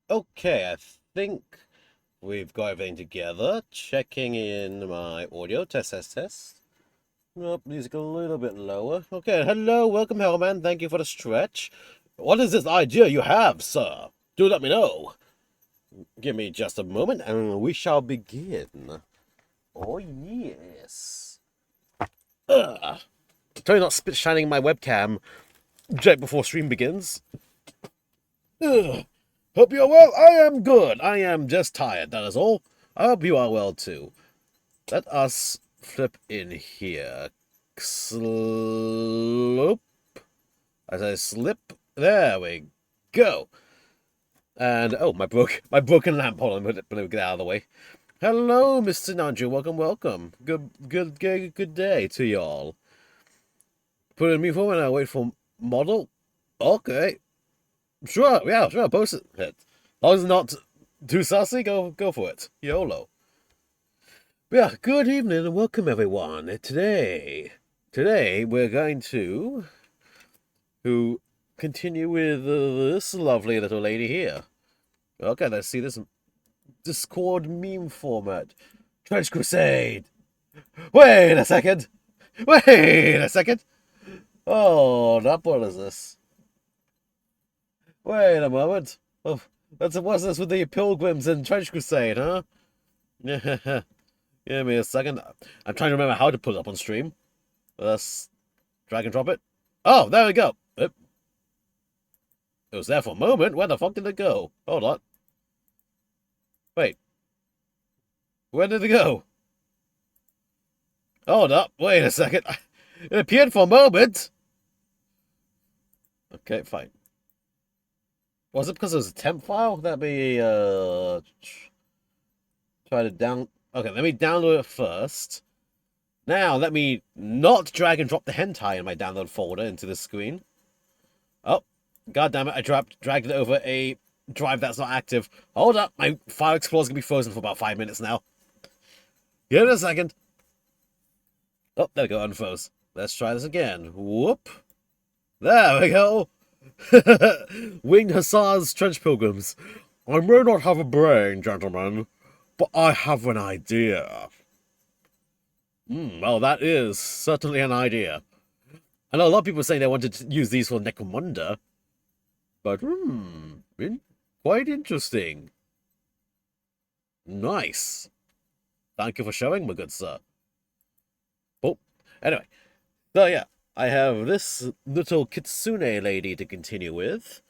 Okay, I think we've got everything together. Checking in my audio. Test, test, test. Nope, music a little bit lower. Okay, hello, welcome, Hellman. Thank you for the stretch. What is this idea you have, sir? Do let me know. Give me just a moment and we shall begin. Oh, yes. Ugh. Totally not spit shining my webcam right before stream begins. Ugh. Hope you're well. I am good. I am just tired, that is all. I hope you are well too. Let us flip in here. Slope. As I slip. There we go. And oh, my broken lamp. Hold on, let me get out of the way. Hello, Mr. Nanju. Welcome, welcome. Good day to y'all. Put in me for when I wait for model. Okay, sure, yeah, sure. Post it. As long as it's not too sassy, go for it. YOLO. Yeah, good evening and welcome everyone. Today we're going to continue with this lovely little lady here. Okay, let's see this Discord meme format. Trench Crusade. Wait a second. Wait a second. Oh, what is this? Wait a moment. Oh, what's this with the pilgrims and Trench Crusade, huh? Give me a second. I'm trying to remember how to put it up on stream. Let's drag and drop it. Oh, there we go. It was there for a moment. Where the fuck did it go? Hold on. Wait. Where did it go? Hold up. Wait a second. It appeared for a moment. Okay, fine. Was it because it was a temp file? That'd be, try to down... Okay, let me download it first. Now, let me not drag and drop the hentai in my download folder into the screen. Oh, god damn it, I dragged it over a drive that's not active. Hold up, my File Explorer's gonna be frozen for about 5 minutes now. Give it a second. Oh, there we go, unfroze. Let's try this again. Whoop. There we go. Winged Hussars Trench Pilgrims. I may not have a brain, gentlemen, but I have an idea. Well, that is certainly an idea. I know a lot of people saying they wanted to use these for Necromunda, but quite interesting. Nice. Thank you for showing, my good sir. Oh, anyway. So yeah, I have this little Kitsune Lady to continue with.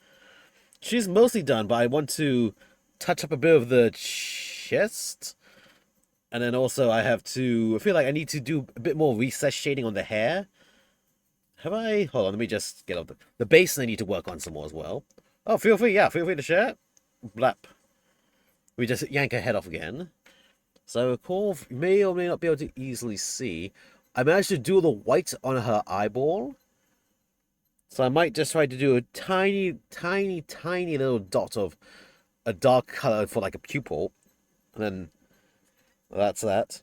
She's mostly done, but I want to touch up a bit of the chest. And then also I feel like I need to do a bit more recess shading on the hair. Have I? Hold on, let me just get off the base I need to work on some more as well. Oh, feel free to share. Blap. We just yank her head off again. So, Corv may or may not be able to easily see. I managed to do the white on her eyeball. So I might just try to do a tiny little dot of a dark color for like a pupil. And then that's that.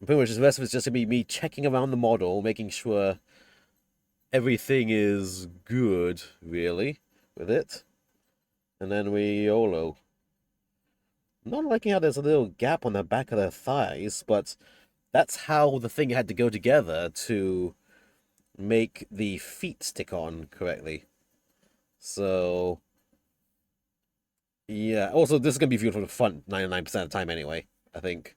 Pretty much the rest of it's just going to be me checking around the model, making sure everything is good, really, with it. And then we YOLO. Not liking how there's a little gap on the back of their thighs, but that's how the thing had to go together to make the feet stick on correctly. So, yeah. Also, this is going to be viewed from the front 99% of the time anyway, I think.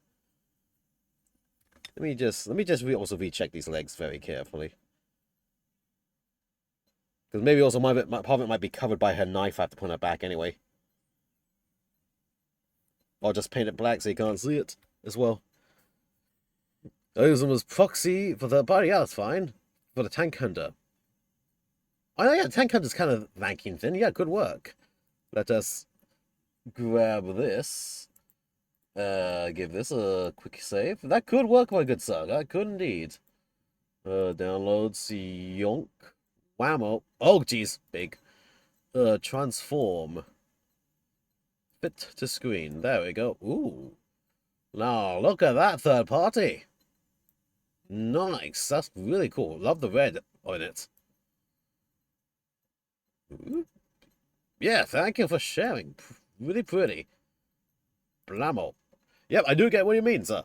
Let me just also recheck these legs very carefully. Because maybe also part of it might be covered by her knife I have to put on her back anyway. Or just paint it black so you can't see it as well. Those was proxy for the body. Yeah, that's fine. For the tank hunter. Oh, yeah, the tank hunter's kind of ranking thin. Yeah, good work. Let us grab this. Give this a quick save. That could work, my good sir. That could indeed. Downloads. Yonk. Whammo. Oh, jeez. Big. Transform. Fit to screen. There we go. Ooh. Now, look at that third party. Nice. That's really cool. Love the red on it. Ooh. Yeah, thank you for sharing. Really pretty. Blammo. Yep, I do get what you mean, sir.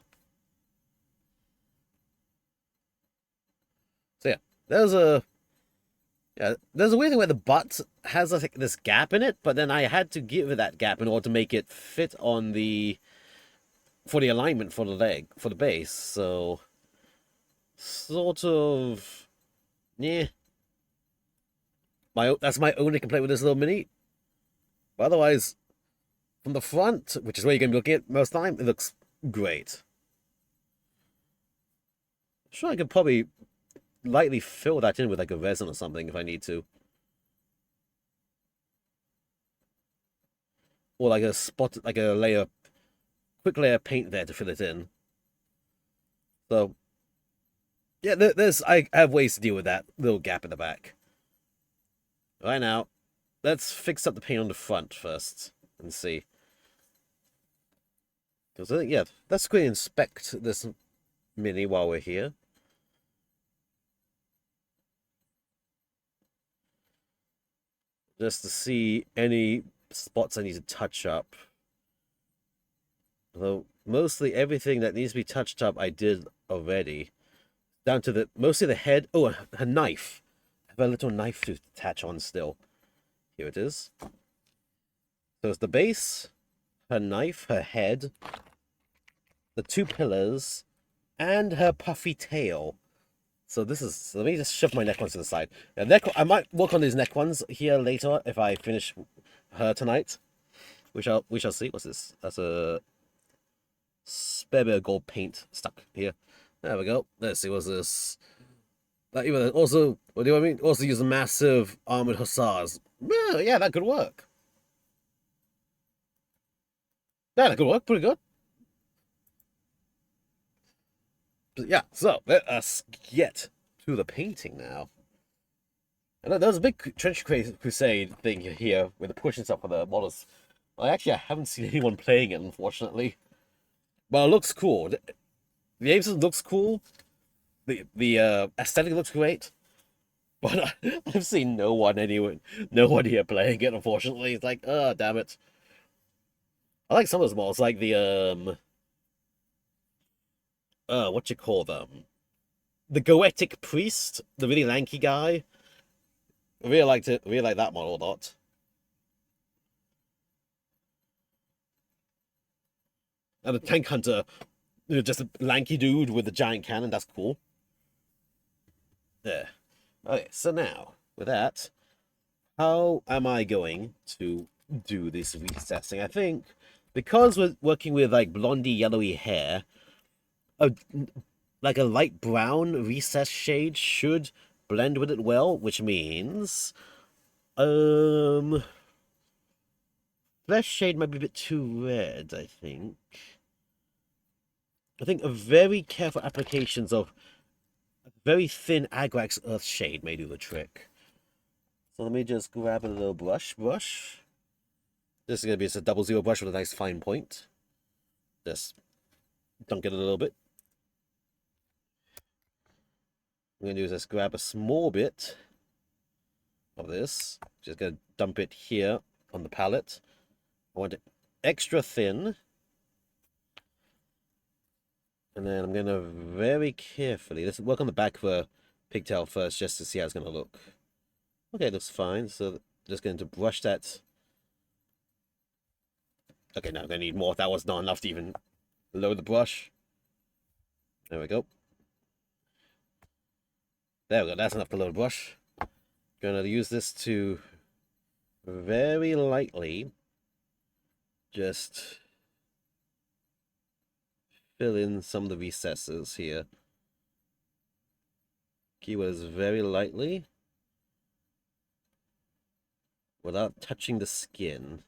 So yeah, there's a there's a weird thing where the butt has like this gap in it, but then I had to give it that gap in order to make it fit on the for the alignment for the leg for the base. So sort of yeah. That's my only complaint with this little mini. But otherwise, from the front, which is where you're gonna be looking at most of the time, it looks great. Sure, I could probably lightly fill that in with like a resin or something if I need to. Or like a spot, like a layer, quick layer of paint there to fill it in. So, yeah, I have ways to deal with that little gap in the back. Right now, let's fix up the paint on the front first and see. Because, yeah, let's quickly inspect this mini while we're here. Just to see any spots I need to touch up. Although mostly everything that needs to be touched up I did already. Down to mostly the head. Oh, her knife. I have a little knife to attach on still. Here it is. So it's the base, her knife, her head, the two pillars, and her puffy tail. So let me just shift my neck ones to the side. Now, I might work on these neck ones here later if I finish her tonight. We shall see. What's this? That's a spare bit of gold paint stuck here. There we go. Let's see, what's this? Also, what do I mean? Also use massive armored hussars. Yeah, that could work. Yeah, that could work. Pretty good. But yeah, so let us get to the painting now. And there was a big trench crusade thing here with the pushing stuff for the models. I haven't seen anyone playing it, unfortunately. But it looks cool. The aim system looks cool. The aesthetic looks great. But I've seen no one here playing it, unfortunately. It's like, oh, damn it. I like some of those models, like the what you call them? The Goetic Priest, the really lanky guy. I really liked it. I really like that model a lot. And the Tank Hunter, just a lanky dude with a giant cannon. That's cool. There. Okay, so now with that, how am I going to do this recessing? I think because we're working with like blondie, yellowy hair, a like a light brown recess shade should blend with it well, which means flesh shade might be a bit too red, I think. I think a very careful applications of very thin Agrax Earth shade may do the trick. So let me just grab a little brush. This is going to be just a 00 brush with a nice fine point. Just dunk it a little bit. I'm going to do is just grab a small bit of this. Just going to dump it here on the palette. I want it extra thin. And then I'm going to very carefully, let's work on the back of the pigtail first just to see how it's going to look. Okay, it looks fine. So just going to brush that. Okay, now I'm going to need more. That was not enough to even load the brush. There we go. There we go. That's enough to load the brush. Going to use this to very lightly just fill in some of the recesses here. Keyword is very lightly without touching the skin.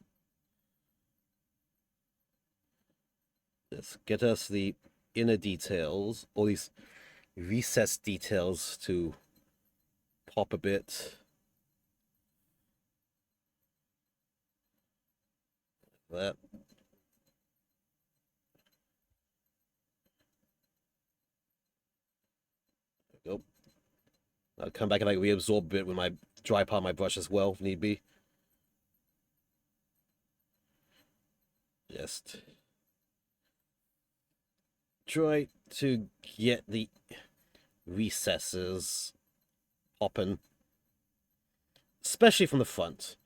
Just get us the inner details, all these recessed details to pop a bit. That. There we go. I'll come back and like reabsorb a bit with my dry part of my brush as well, if need be. Just try to get the recesses popping, especially from the front.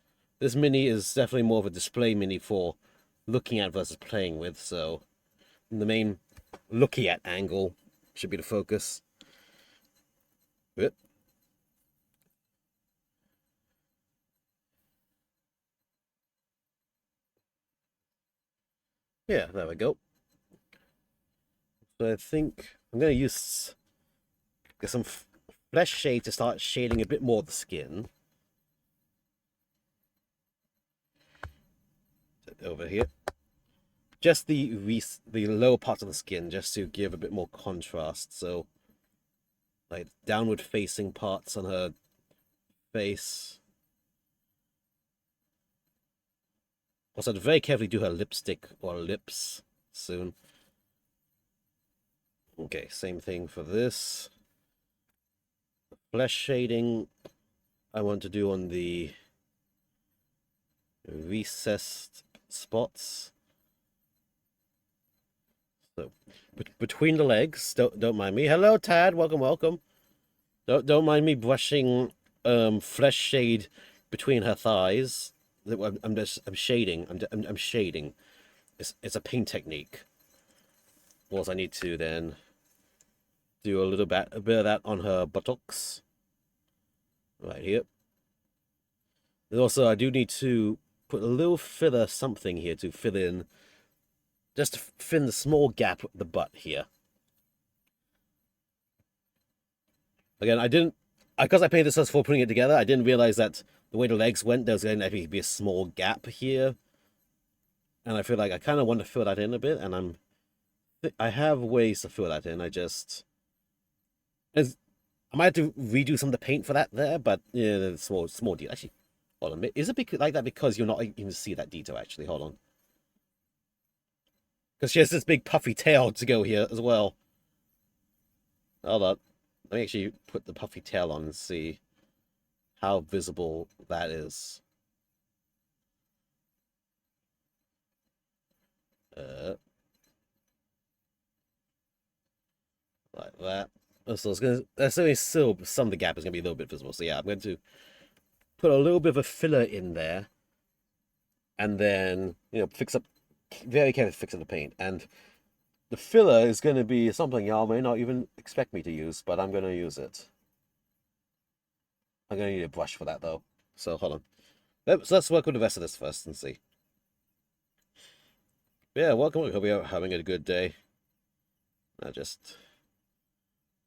This mini is definitely more of a display mini for looking at versus playing with, so the main looking at angle should be the focus. Yep. Yeah, there we go. So I think I'm going to use get some flesh shade to start shading a bit more of the skin. Over here. Just the lower parts of the skin, just to give a bit more contrast. So, like downward facing parts on her face. Also, I'd very carefully do her lipstick or lips soon. Okay, same thing for this. Flesh shading I want to do on the recessed spots. So between the legs, don't mind me. Hello, Tad. Welcome, welcome. Don't mind me brushing flesh shade between her thighs. I'm shading. I'm shading. It's a paint technique. Also, I need to then do a bit of that on her buttocks. Right here. And also, I do need to put a little filler something here to fill in, just to fill in the small gap at the butt here. Again, I didn't, because I painted this before putting it together, I didn't realize that the way the legs went, there was going to be a small gap here. And I feel like I kind of want to fill that in a bit, and I have ways to fill that in. I might have to redo some of the paint for that there, but yeah, small deal. Actually, hold on. Is it like that because you're not even see that detail? Actually, hold on. Because she has this big puffy tail to go here as well. Hold on. Let me actually put the puffy tail on and see how visible that is. Like that. So it's gonna. That's only still some of the gap is gonna be a little bit visible. So yeah, I'm going to put a little bit of a filler in there, and then fix up very carefully fix up the paint. And the filler is going to be something y'all may not even expect me to use, but I'm going to use it. I'm going to need a brush for that though. So hold on. Let's work with the rest of this first and see. Yeah, welcome. Hope you're having a good day. Now just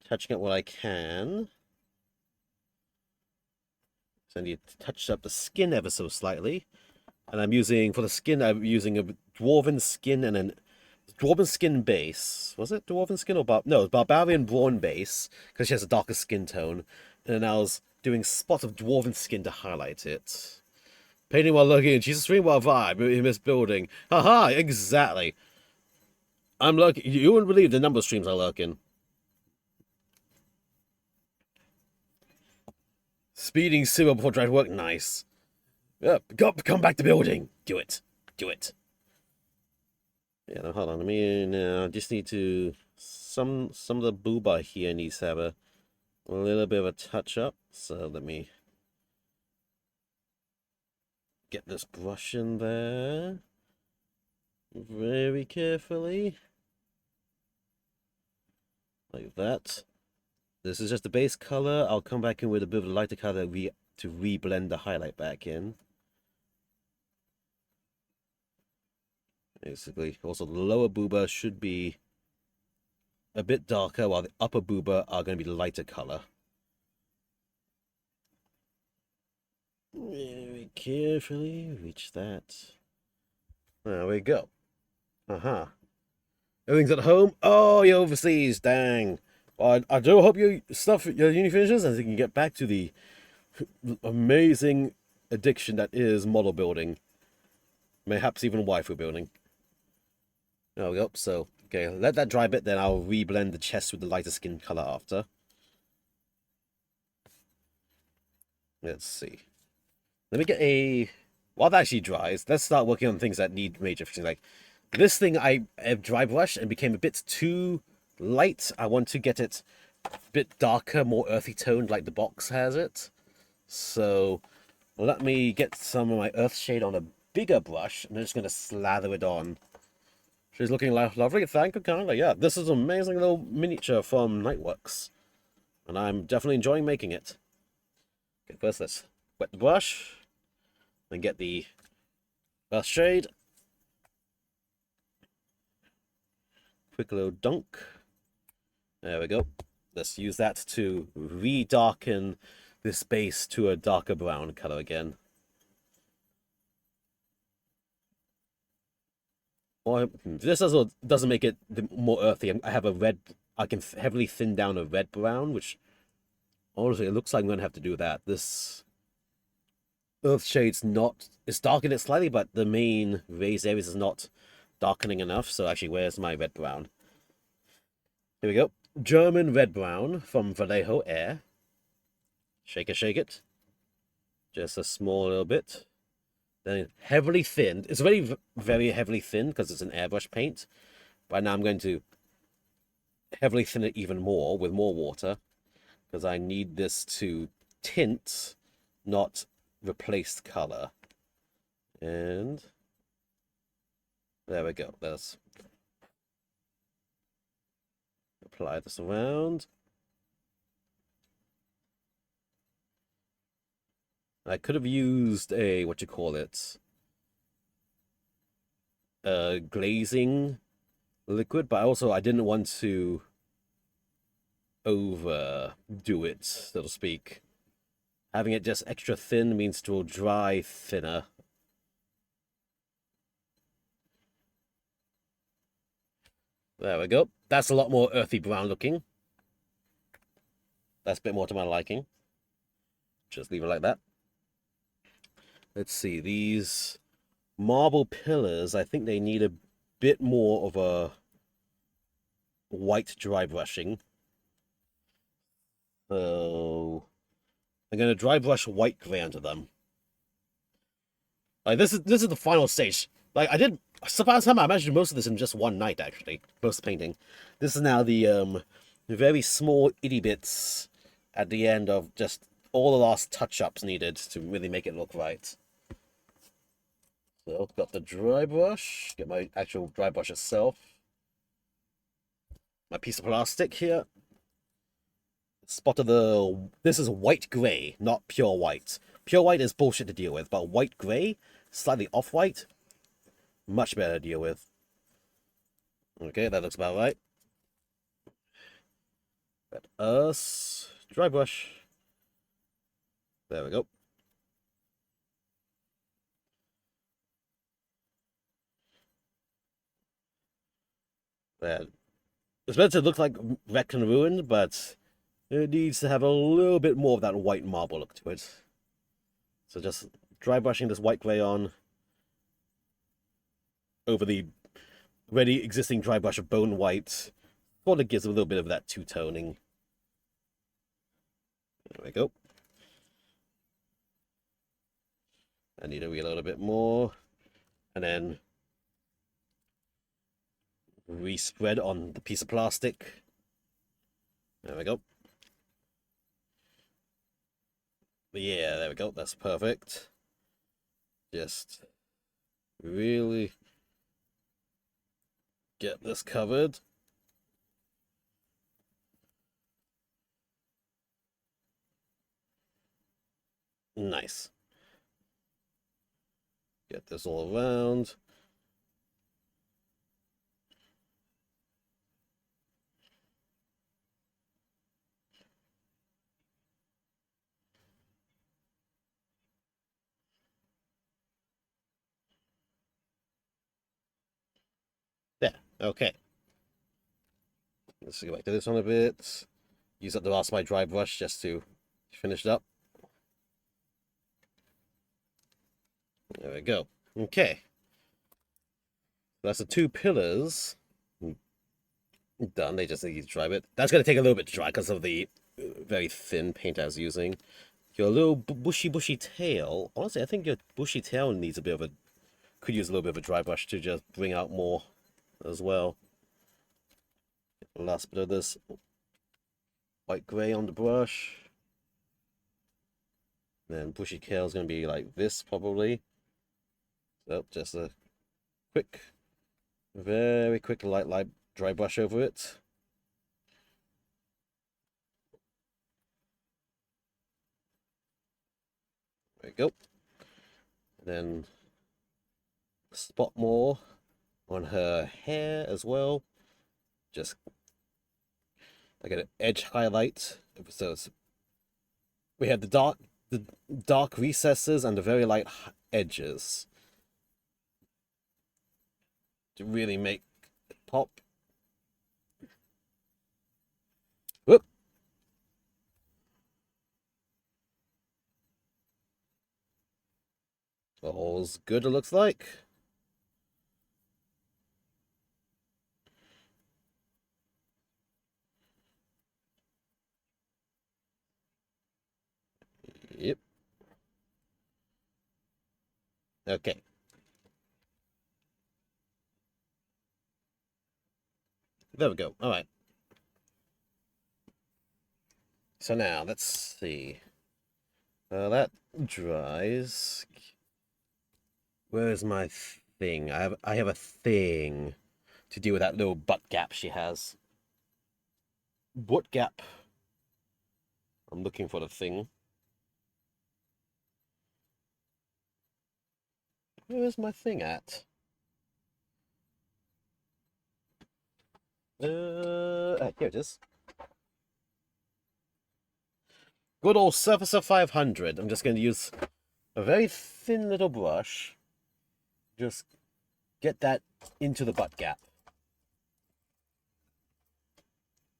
touching up what I can. So I need to touch up the skin ever so slightly. And I'm using, for the skin, I'm using a dwarven skin and an dwarven skin base. Was it dwarven skin or no, barbarian brawn base, because she has a darker skin tone. And then I was doing spots of dwarven skin to highlight it. Painting while looking, she's a stream while vibe in this building. Haha, exactly. I'm lurking. You wouldn't believe the number of streams I lurk in. Speeding super before trying to work, nice. Come back to building. Do it. Do it. Yeah, no, hold on. Let me now. Just need to some of the booba here needs to have a little bit of a touch up. So let me get this brush in there very carefully, like that. This is just the base color. I'll come back in with a bit of a lighter color to re-blend the highlight back in. Basically, also the lower booba should be a bit darker, while the upper booba are going to be lighter color. Very carefully reach that. There we go. Everything's at home. Oh, you're overseas. Dang. Well, I do hope your uni finishes, and you can get back to the amazing addiction that is model building. Mayhaps even waifu building. There we go. So, okay, let that dry a bit, then I'll reblend the chest with the lighter skin color after. Let's see. Let me get a... While that actually dries, let's start working on things that need major fixing. Like, This thing I dry brushed and became a bit too light. I want to get it a bit darker, more earthy toned like the box has it. So let me get some of my earth shade on a bigger brush, and I'm just going to slather it on. She's looking lovely, thank you kindly. Yeah, this is an amazing little miniature from Nightworks, and I'm definitely enjoying making it. Okay, first let's wet the brush, then get the earth shade. Quick little dunk. There we go. Let's use that to re-darken this base to a darker brown color again. Or this also doesn't make it more earthy. I have a red. I can heavily thin down a red brown, which honestly it looks like I'm gonna have to do that. This earth shade's not. It's darkened it slightly, but the main raised areas is not darkening enough. So actually, where's my red brown? Here we go. German red brown from Vallejo Air. Shake it, shake it. Just a small little bit. Then heavily thinned. It's already very heavily thinned because it's an airbrush paint. But now I'm going to heavily thin it even more with more water because I need this to tint, not replace color. And there we go. Let's apply this around. I could have used a, what you call it, glazing liquid, but also I didn't want to overdo it, so to speak. Having it just extra thin means it will dry thinner. There we go. That's a lot more earthy brown looking. That's a bit more to my liking. Just leave it like that. Let's see, these marble pillars, I think they need a bit more of a white dry brushing. So I'm going to dry brush white gray onto them. Like this is the final stage. Like I did somehow I managed most of this in just one night actually. Most painting. This is now the very small itty bits at the end of just all the last touch-ups needed to really make it look right. So got the dry brush, get my actual dry brush itself. My piece of plastic here. Spot of the... This is white grey, not pure white. Pure white is bullshit to deal with, but white grey, slightly off-white, much better to deal with. Okay, that looks about right. Let us... Dry brush. There we go. There. It's meant to look like wrecked and ruined, but it needs to have a little bit more of that white marble look to it. So just dry brushing this white grey on over the already existing dry brush of bone white. Sort of gives a little bit of that two-toning. There we go. I need to reload a bit more. And then respread on the piece of plastic. There we go. Yeah, there we go. That's perfect. Just really get this covered. Nice. Get this all around. There. Okay. Let's go back to this one a bit. Use up the last of my dry brush just to finish it up. There we go. Okay. That's the two pillars done. They just need to dry a bit. That's going to take a little bit to dry because of the very thin paint I was using. Your little bushy tail. Honestly, I think your bushy tail needs a bit of a Could use a little bit of a dry brush to just bring out more as well. Last bit of this white grey on the brush. Then bushy tail is going to be like this probably. So just a quick, very quick light dry brush over it. There we go. Then spot more on her hair as well. Just I get an edge highlight. So we have the dark recesses and the very light edges to really make it pop. Whoop. All's good, it looks like. Yep. Okay. There we go. All right. So now let's see. That dries. Where is my thing? I have a thing to deal with that little butt gap she has. What gap? I'm looking for the thing. Where's my thing at? Here it is. Good old Surfacer 500. I'm just going to use a very thin little brush. Just get that into the butt gap.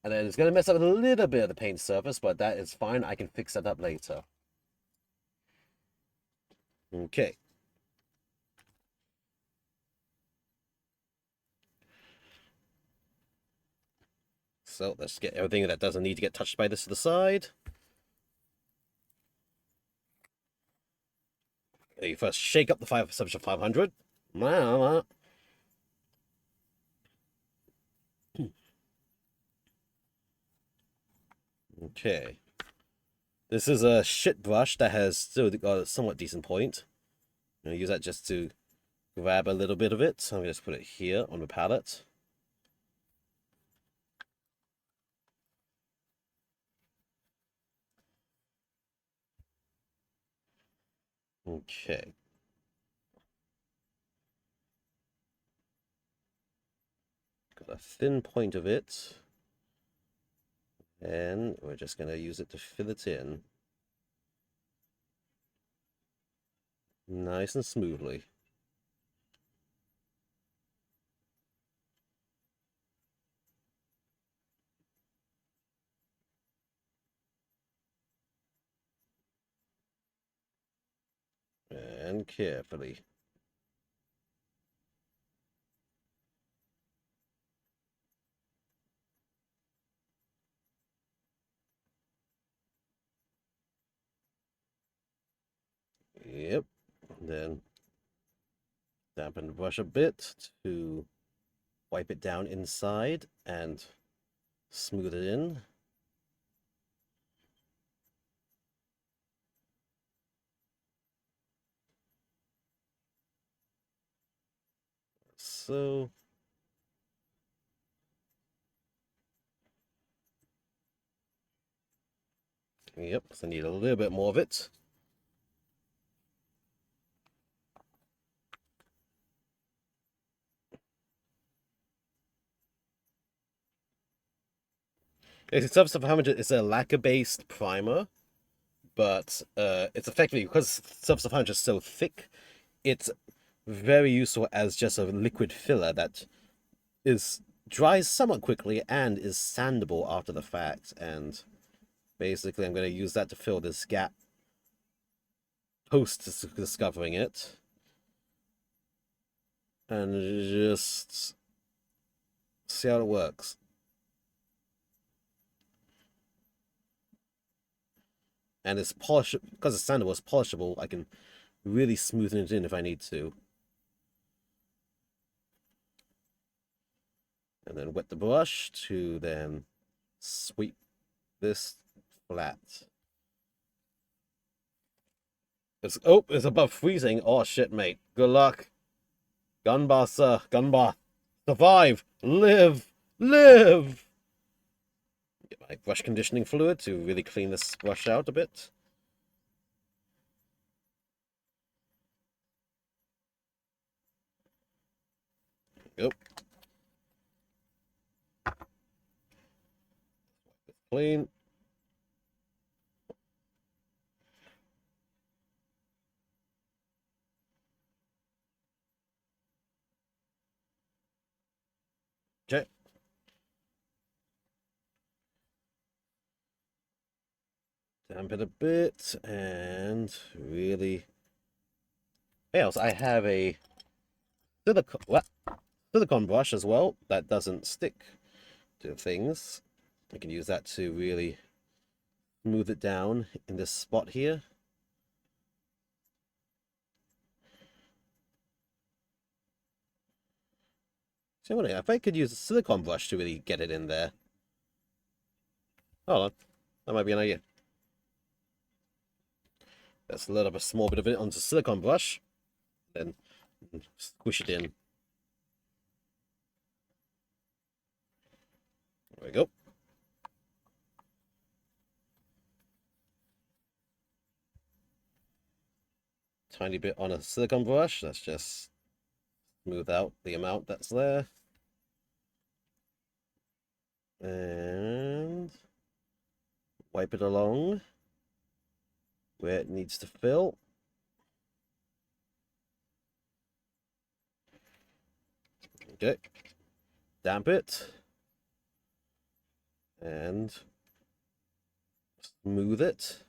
And then it's going to mess up a little bit of the paint surface, but that is fine. I can fix that up later. Okay. So let's get everything that doesn't need to get touched by this to the side. You first shake up the Surfacer 500. Okay. This is a shit brush that has still got a somewhat decent point. I'm going to use that just to grab a little bit of it. So I'm going to just put it here on the palette. Okay. Got a thin point of it. And we're just going to use it to fill it in. Nice and smoothly. And carefully. Yep. Then dampen the brush a bit to wipe it down inside and smooth it in. So yep, so I need a little bit more of it. It's it's a lacquer-based primer, but it's effectively, because Surfacer 500 is so thick, it's very useful as just a liquid filler that dries somewhat quickly and is sandable after the fact. And basically, I'm going to use that to fill this gap post discovering it, and just see how it works. And it's polish because it's sandable, it's polishable. I can really smoothen it in if I need to. And then wet the brush to then sweep this flat. It's above freezing. Oh shit, mate. Good luck. Gunbar, sir. Gunbar. Survive. Live. Live. Get my brush conditioning fluid to really clean this brush out a bit. Yep. Clean. Okay. Damp it a bit and really. Hey, also I have a silicone brush as well that doesn't stick to things. I can use that to really smooth it down in this spot here. So if I could use a silicone brush to really get it in there. Hold on, that might be an idea. Let's load up a small bit of it onto silicone brush, then squish it in. There we go. Tiny bit on a silicone brush. Let's just smooth out the amount that's there. And wipe it along where it needs to fill. Okay. Damp it. And smooth it.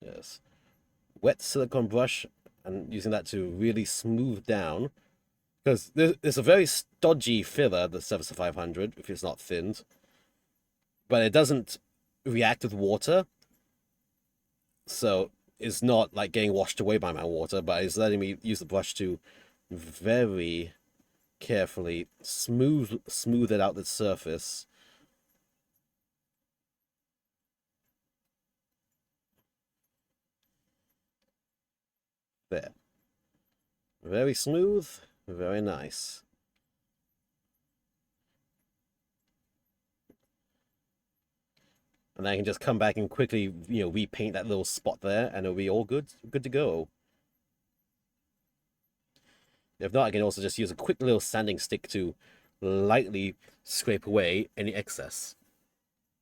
Yes. Wet silicone brush and using that to really smooth down. Because there's a very stodgy filler, the Surfacer 500, if it's not thinned. But it doesn't react with water. So it's not like getting washed away by my water, but it's letting me use the brush to very carefully smooth it out the surface. There. Very smooth, very nice. And then I can just come back and quickly, repaint that little spot there, and it'll be all good to go. If not, I can also just use a quick little sanding stick to lightly scrape away any excess.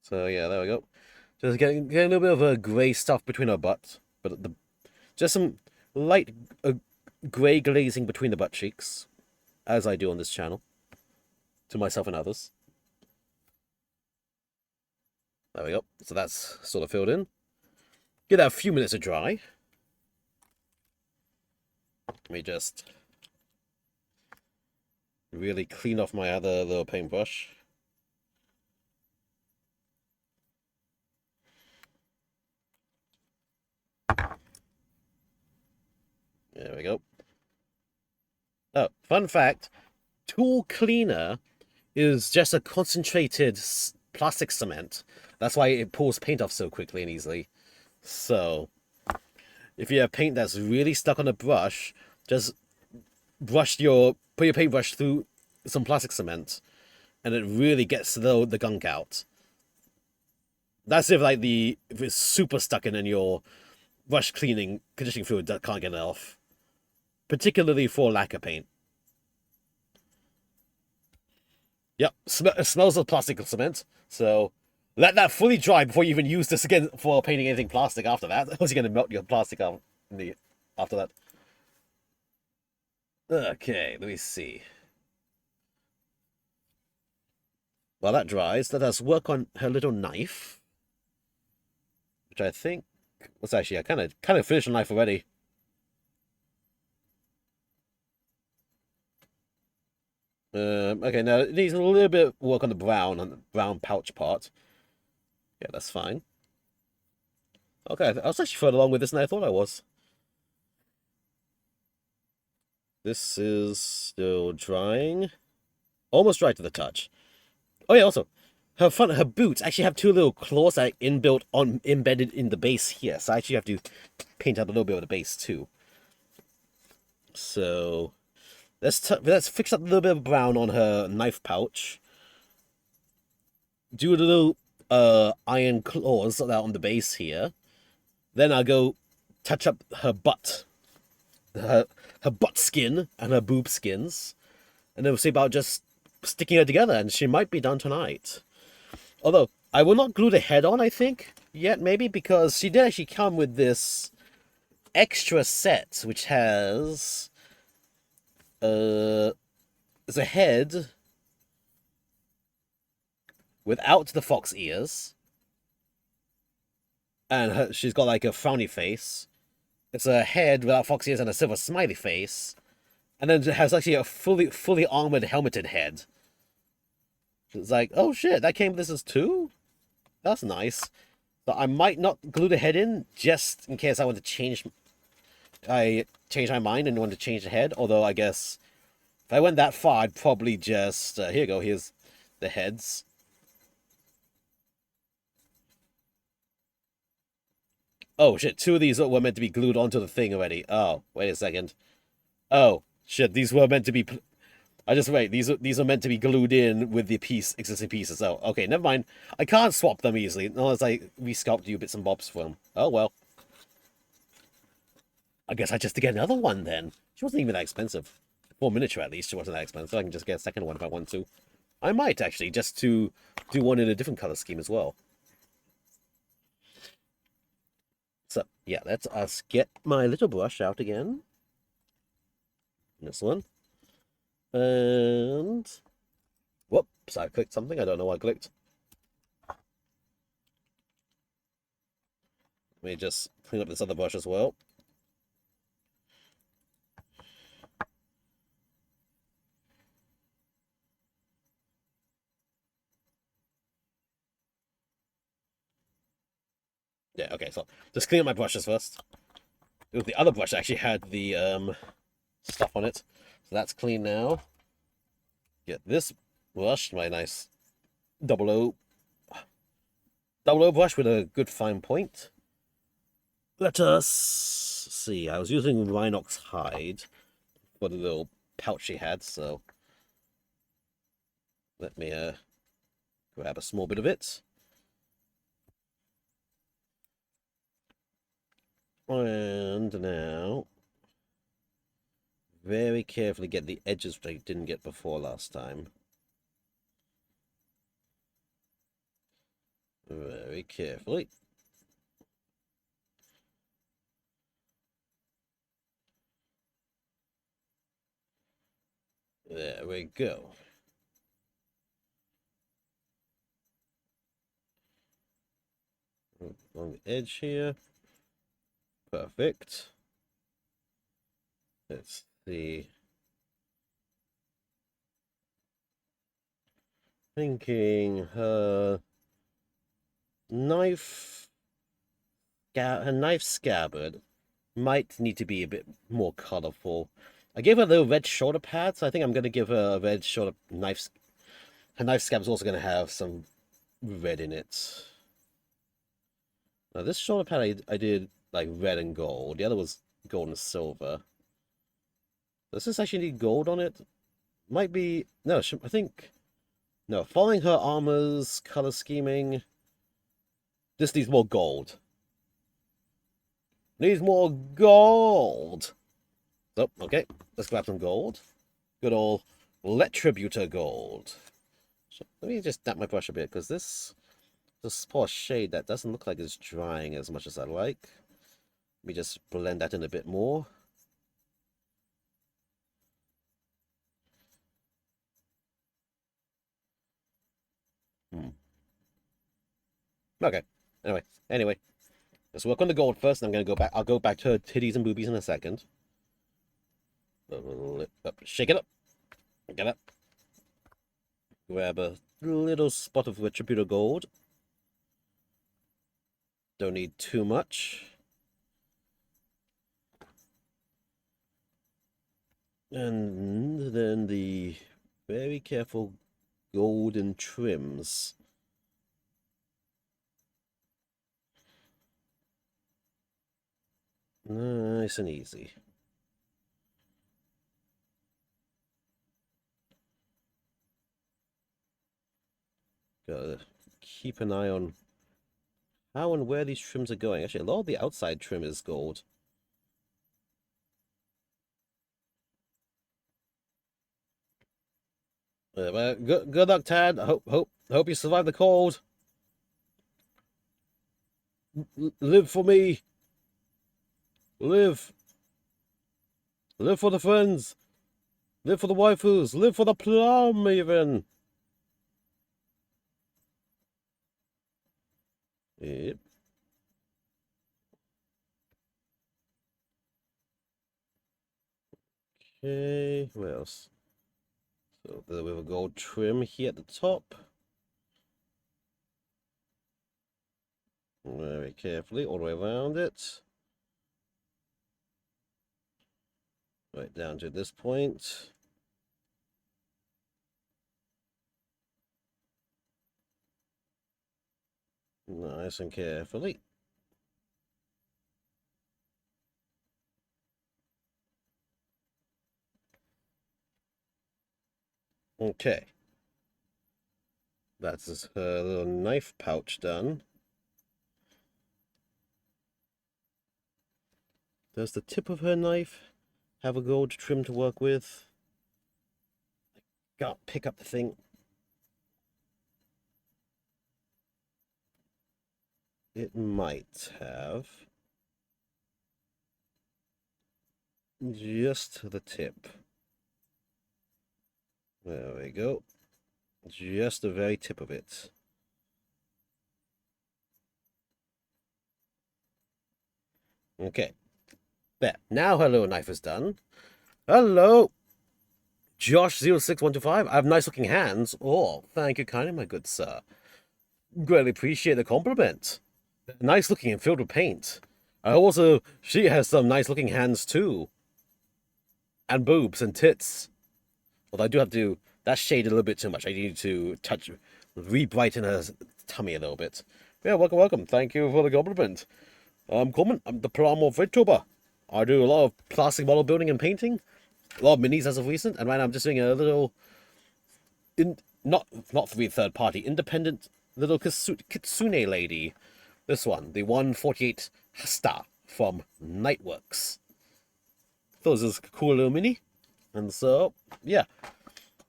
So yeah, there we go. Just getting a little bit of a grey stuff between our butts, but just some light grey glazing between the butt cheeks, as I do on this channel, to myself and others. There we go. So that's sort of filled in. Give that a few minutes to dry. Let me just really clean off my other little paintbrush. There we go. Oh, fun fact, tool cleaner is just a concentrated plastic cement. That's why it pulls paint off so quickly and easily. So, if you have paint that's really stuck on a brush, just put your paintbrush through some plastic cement, and it really gets the gunk out. That's if if it's super stuck in and your brush conditioning fluid can't get it off. Particularly for lacquer paint. Yep, it smells of plastic cement, so let that fully dry before you even use this again for painting anything plastic after that. Or you're going to melt your plastic out after that. Okay, let me see. While that dries, let us work on her little knife, which I think was actually I kind of finished the knife already. Okay, now it needs a little bit of work on the brown pouch part. Yeah, that's fine. Okay, I was actually further along with this than I thought I was. This is still drying. Almost dry to the touch. Oh yeah, also, her boots actually have two little claws that are embedded in the base here. So I actually have to paint out a little bit of the base too. So let's fix up a little bit of brown on her knife pouch. Do a little iron claws that are on the base here. Then I'll go touch up her butt, her her butt skin and her boob skins, and then we'll see about just sticking her together, and she might be done tonight. Although I will not glue the head on, I think yet, maybe because she did actually come with this extra set, which has it's a head without the fox ears, and she's got like a frowny face. It's a head without fox ears and a silver smiley face, and then it has actually a fully armored helmeted head. It's like, oh shit, that came with this as two? That's nice. But I might not glue the head in just in case I want to change my mind and want to change the head. Although I guess if I went that far, I'd probably just here you go. Here's the heads. Oh shit! Two of these were meant to be glued onto the thing already. Oh, wait a second. Oh shit! These were meant to be. I just wait. These are meant to be glued in with the existing pieces. Oh, okay. Never mind. I can't swap them easily unless I resculpt you bits and bobs from. Oh well. I guess I just to get another one then. She wasn't even that expensive. For miniature at least, she wasn't that expensive. I can just get a second one if I want to. I might actually, just to do one in a different color scheme as well. So, yeah, let's us get my little brush out again. This one. And... whoops, I clicked something. I don't know what I clicked. Let me just clean up this other brush as well. Yeah, okay, so just clean up my brushes first. The other brush actually had the stuff on it. So that's clean now. Get this brush, my nice double O brush with a good fine point. Let us see. I was using Rhinox hide for the little pouch she had, so let me grab a small bit of it. And now, very carefully get the edges which I didn't get before last time. Very carefully. There we go. On the edge here. Perfect. Let's see. Thinking her knife scabbard might need to be a bit more colorful. I gave her the red shoulder pads. So I think I'm gonna give her a red shoulder knife. Her knife scab is also gonna have some red in it. Now this shoulder pad I did like red and gold. The other was gold and silver. Does this actually need gold on it? Might be no. I think no. Following her armor's color scheming. This needs more gold. Needs more gold. So, okay, let's grab some gold. Good old Retributor gold. So, let me just dab my brush a bit, because this poor shade that doesn't look like it's drying as much as I like. Let me just blend that in a bit more. Okay. Anyway. Let's work on the gold first, and I'm gonna go back. I'll go back to her titties and boobies in a second. Shake it up. Get up. grab a little spot of Retributor Gold. Don't need too much. And then the very careful golden trims. Nice and easy. Gotta keep an eye on how and where these trims are going. Actually, a lot of the outside trim is gold. Well, good luck, Tad. Hope you survive the cold. Live for me. Live. Live for the friends. Live for the waifus. Live for the plum, even. Yep. Okay, what else? So there we have a gold trim here at the top. Very carefully, all the way around it. Right down to this point. Nice and carefully. Okay. That's her little knife pouch done. Does the tip of her knife have a gold trim to work with? Can't pick up the thing. It might have. Just the tip. There we go. Just the very tip of it. Okay. There. Now her little knife is done. Hello, Josh06125. I have nice looking hands. Oh, thank you kindly, my good sir. Greatly appreciate the compliment. Nice looking and filled with paint. She has some nice looking hands too. And boobs and tits. Although I do have to, that's shaded a little bit too much. I need to re-brighten her tummy a little bit. Yeah, welcome. Thank you for the compliment. I'm Coleman. I'm the Plum of VidTuber. I do a lot of plastic model building and painting. A lot of minis as of recent. And right now I'm just doing a little, not third party, independent little Kitsune Lady. This one, the 148 Hasta from Nightworks. Thought this was a cool little mini. And so, yeah.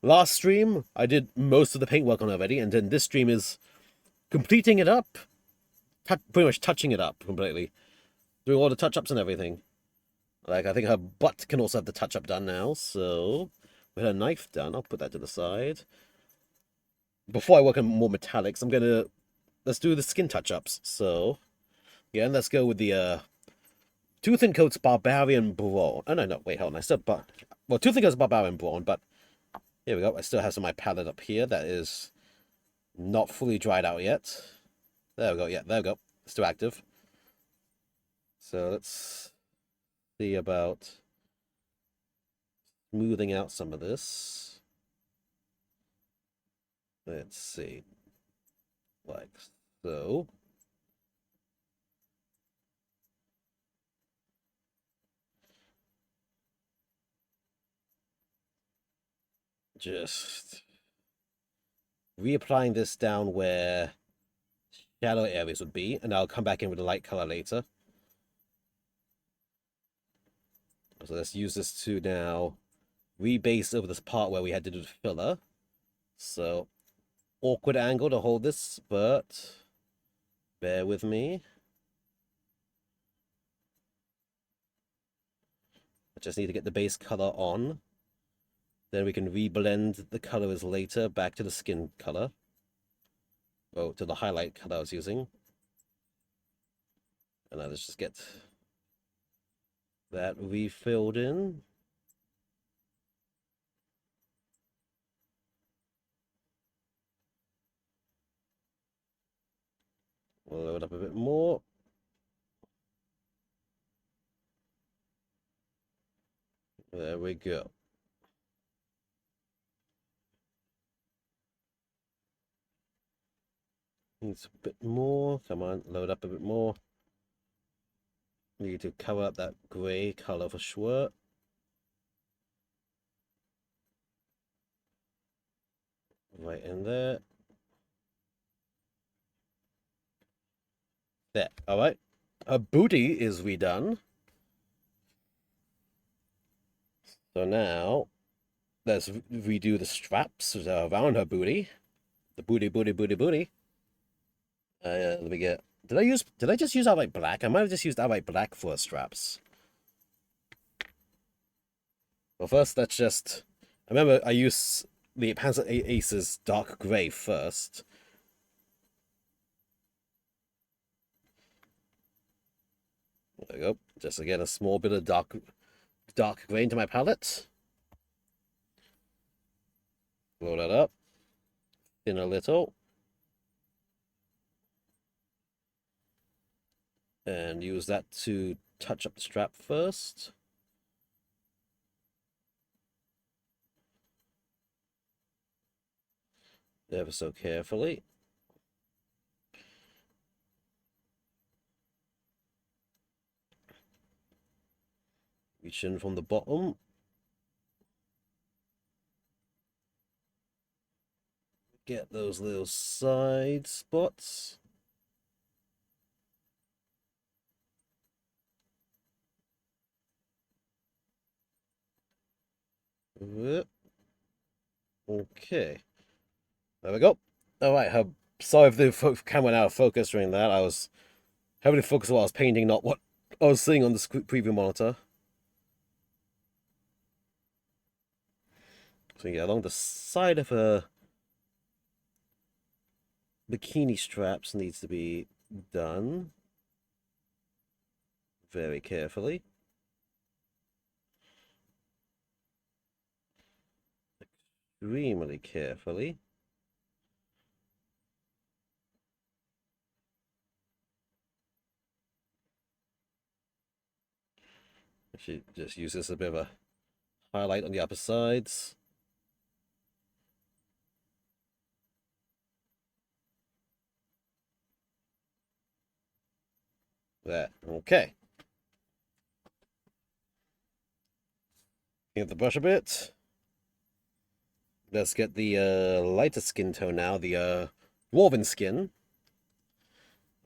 Last stream, I did most of the paintwork on already, and then this stream is completing it up. Pretty much touching it up completely. Doing all the touch-ups and everything. Like, I think her butt can also have the touch-up done now, so... With her knife done, I'll put that to the side. Before I work on more metallics, I'm gonna... Let's do the skin touch-ups, so... Yeah, and let's go with the, Two Thin Coats Barbarian Brawn. Oh, no, wait, hold on. I said, well, Two Thin Coats Barbarian Brawn, but here we go. I still have some of my palette up here that is not fully dried out yet. There we go. Yeah, there we go. Still active. So let's see about smoothing out some of this. Let's see. Like so. Just reapplying this down where shadow areas would be, and I'll come back in with a light color later. So let's use this to now rebase over this part where we had to do the filler. So, awkward angle to hold this, but bear with me. I just need to get the base color on. Then we can reblend the colors later back to the skin color. Oh, to the highlight color I was using. And now let's just get that refilled in. We'll load up a bit more. There we go. Needs a bit more. Come on, load up a bit more. Need to cover up that grey color for sure. Right in there. There. All right. Her booty is redone. So now let's redo the straps around her booty. The booty, booty, booty, booty. Let me get. Did I just use outright black? I might have just used outright black for straps. Well, first let's just. I remember I used the Panzer Ace's dark grey first. There we go. Just to get a small bit of dark grey into my palette. Blow that up. Thin a little. And use that to touch up the strap first. Ever so carefully. Reach in from the bottom. Get those little side spots. Okay. There we go. Alright, sorry if the camera went out of focus during that. I was having to focus while I was painting, not what I was seeing on the preview monitor. So yeah, along the side of her bikini straps needs to be done very carefully. Extremely carefully. She just uses a bit of a highlight on the upper sides. There. Okay. Get the brush a bit. Let's get the lighter skin tone now, the woven skin.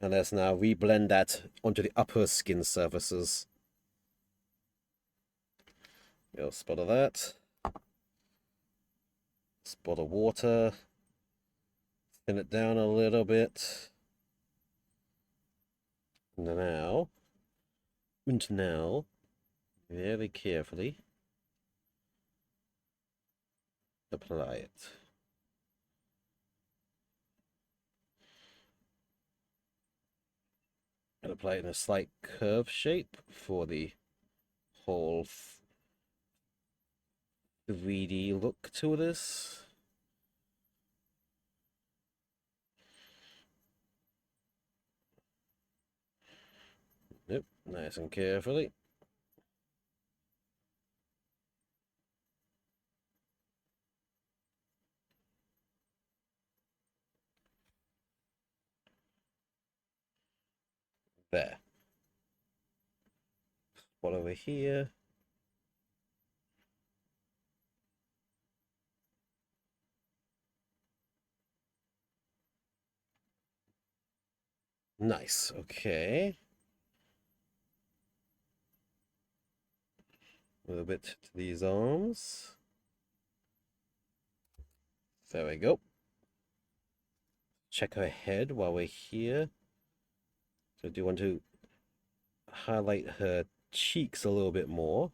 And let's now reblend that onto the upper skin surfaces. Go spot of that. Spot of water. Thin it down a little bit. And now, very carefully, apply it. And apply it in a slight curve shape for the whole 3D look to this. Nope, nice and carefully. There. Spot over here. Nice, okay. A little bit to these arms. There we go. Check her head while we're here. So I do want to highlight her cheeks a little bit more.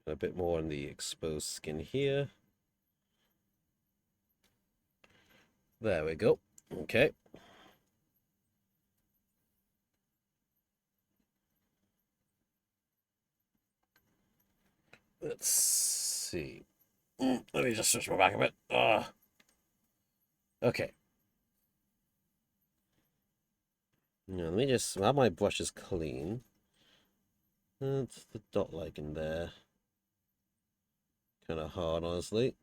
A bit more on the exposed skin here. There we go. Okay. Let's see. Let me just switch my back a bit. Okay. Now, let me just have my brushes clean. That's the dot like in there. Kind of hard, honestly.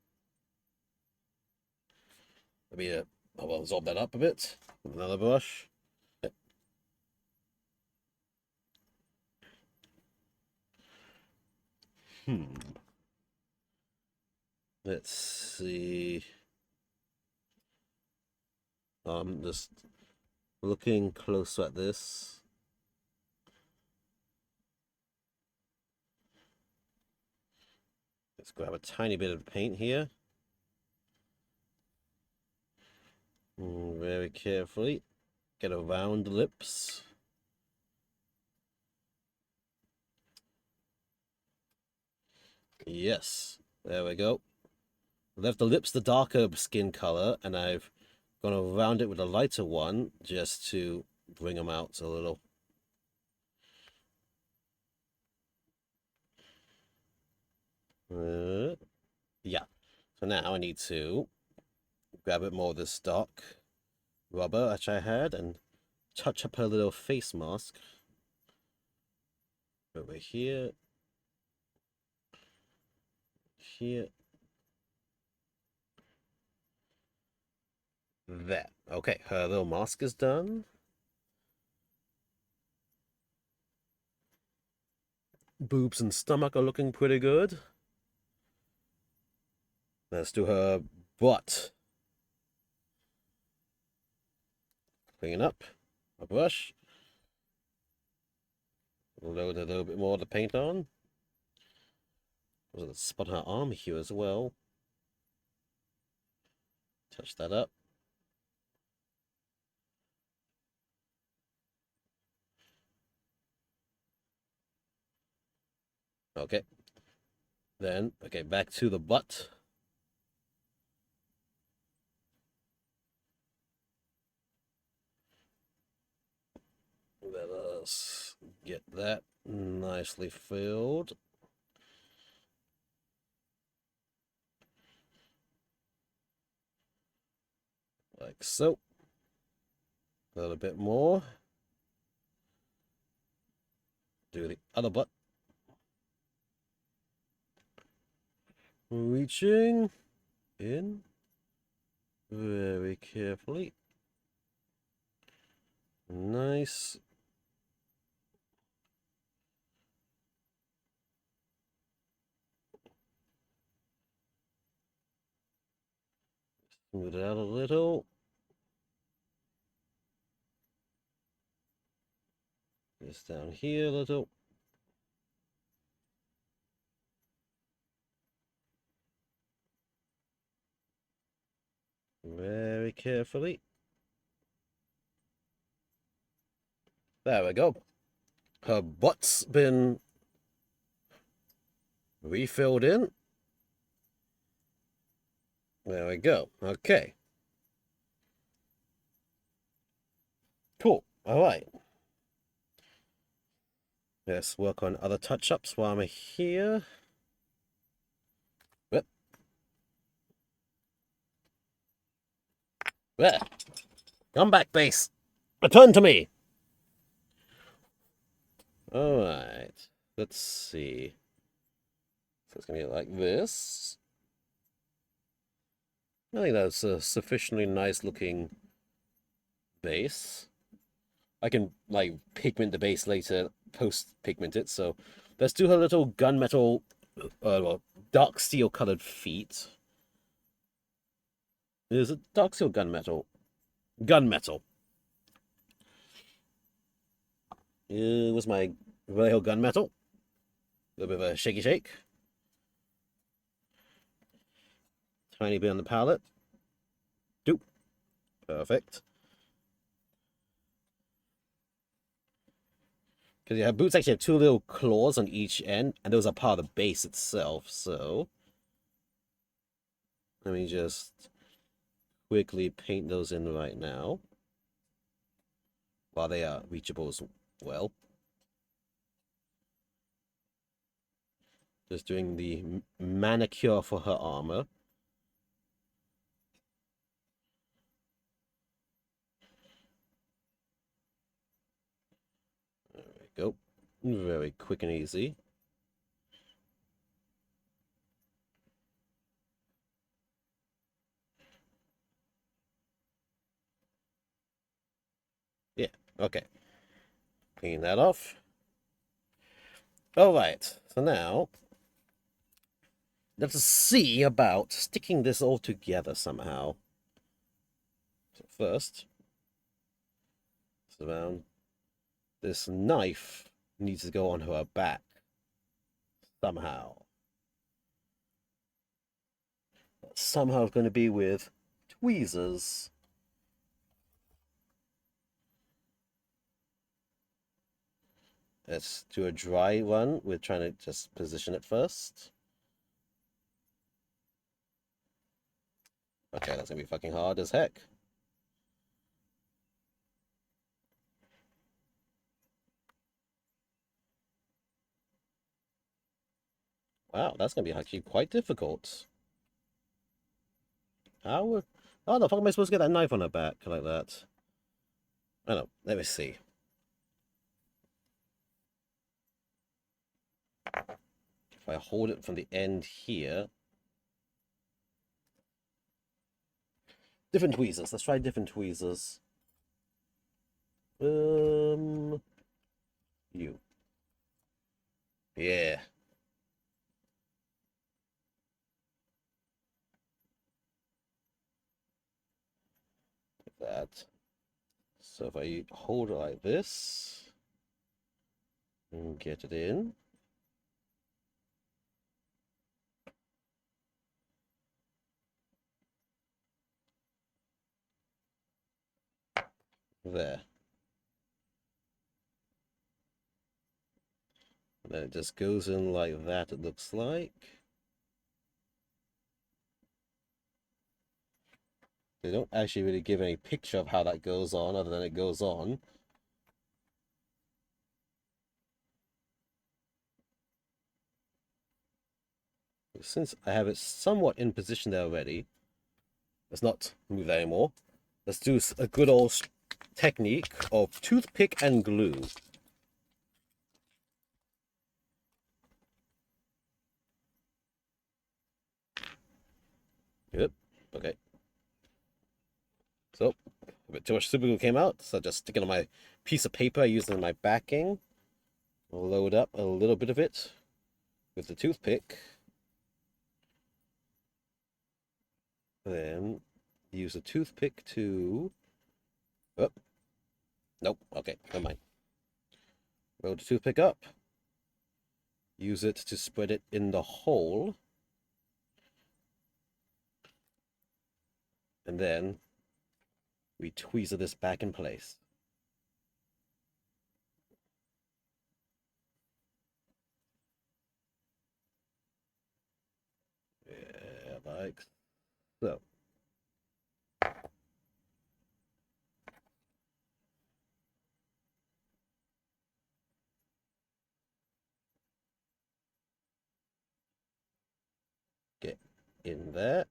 Maybe I'll absorb that up a bit with another brush. Hmm. Let's see. Just looking close at this. Let's grab a tiny bit of paint here. Very carefully. Get around the lips. Yes, there we go. Left the lips the darker skin color, and I've gone around it with a lighter one just to bring them out a little. Yeah. So now I need to grab a bit more of this dark rubber which I had and touch up her little face mask. Over here. Here. There. Okay, her little mask is done. Boobs and stomach are looking pretty good. Let's do her butt. Clean up. A brush. Load a little bit more of the paint on. Let's spot her arm here as well. Touch that up. Okay. Then, okay, back to the butt. Let us get that nicely filled. Like so. A little bit more. Do the other butt. Reaching in very carefully. Nice. Smooth it out a little. This down here a little. Very carefully. There we go. Her butt's been refilled in. There we go. Okay. Cool. All right. Let's work on other touch-ups while I'm here. Whip. There. Come back, base. Return to me. All right. Let's see. So it's going to be like this. I think that's a sufficiently nice looking base. I can like pigment the base later, post pigment it. So let's do her little gunmetal, well, dark steel colored feet. Is it dark steel gunmetal? Gunmetal. It was my real gunmetal. A little bit of a shaky shake. Tiny bit on the palette. Doop. Perfect. Because yeah, her boots actually have two little claws on each end, and those are part of the base itself, so... Let me just quickly paint those in right now. While they are reachable as well. Just doing the manicure for her armor. There we go. Very quick and easy. Yeah, okay. Clean that off. Alright, so now let's see about sticking this all together somehow. So first, around this knife needs to go on her back somehow. Somehow it's going to be with tweezers. Let's do a dry one. We're trying to just position it first. Okay, that's gonna be fucking hard as heck. Wow, that's gonna be actually quite difficult. How the fuck am I supposed to get that knife on her back like that? I don't know. Let me see. If I hold it from the end here. Different tweezers. Let's try different tweezers. You. Yeah. Like that. So if I hold it like this and get it in. There. And then it just goes in like that, it looks like. They don't actually really give any picture of how that goes on, other than it goes on. Since I have it somewhat in position there already, let's not move that anymore. Let's do a good old technique of toothpick and glue. Yep. Okay. So, a bit too much super glue came out, so just stick it on my piece of paper I used in my backing. I'll load up a little bit of it with the toothpick. Then use the toothpick to... Oh. Nope. Okay, never mind. Roll the toothpick up. Use it to spread it in the hole. And then we tweezer this back in place. Yeah, like so. Get in there.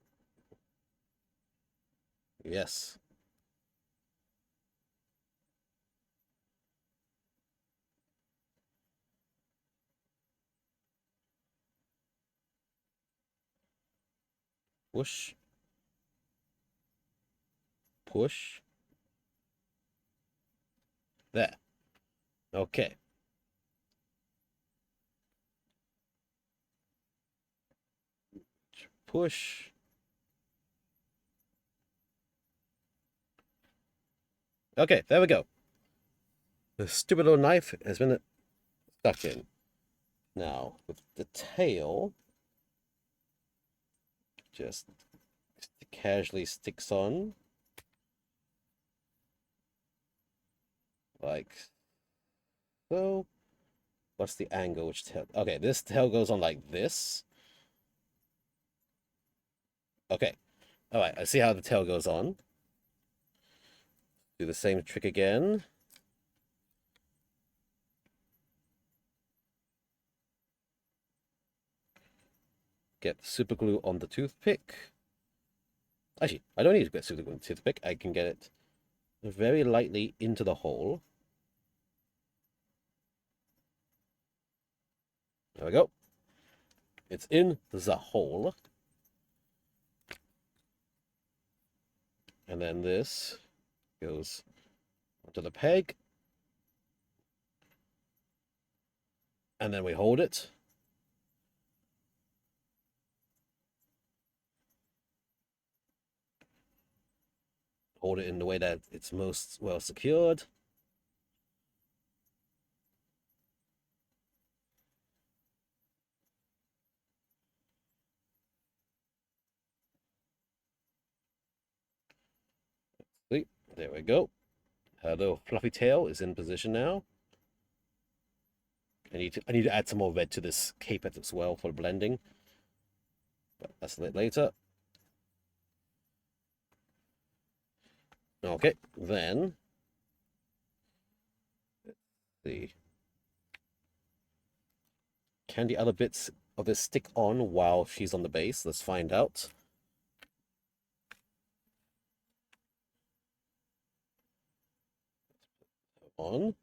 Yes. Push. Push. There. Okay. Push. Okay, there we go. The stupid little knife has been stuck in. Now, with the tail, just casually sticks on. Like so. What's the angle? Which tail? Okay, this tail goes on like this. Okay. All right, I see how the tail goes on. Do the same trick again. get super glue on the toothpick. Actually, I don't need to get super glue on the toothpick. I can get it very lightly into the hole. There we go. It's in the hole. And then this goes onto the peg. And then we hold it. Hold it in the way that it's most well secured. See, there we go. Her little fluffy tail is in position now. I need to add some more red to this cape as well for blending. But that's a bit later. Okay, then let's see. Can the other bits of this stick on while she's on the base? Let's find out. On.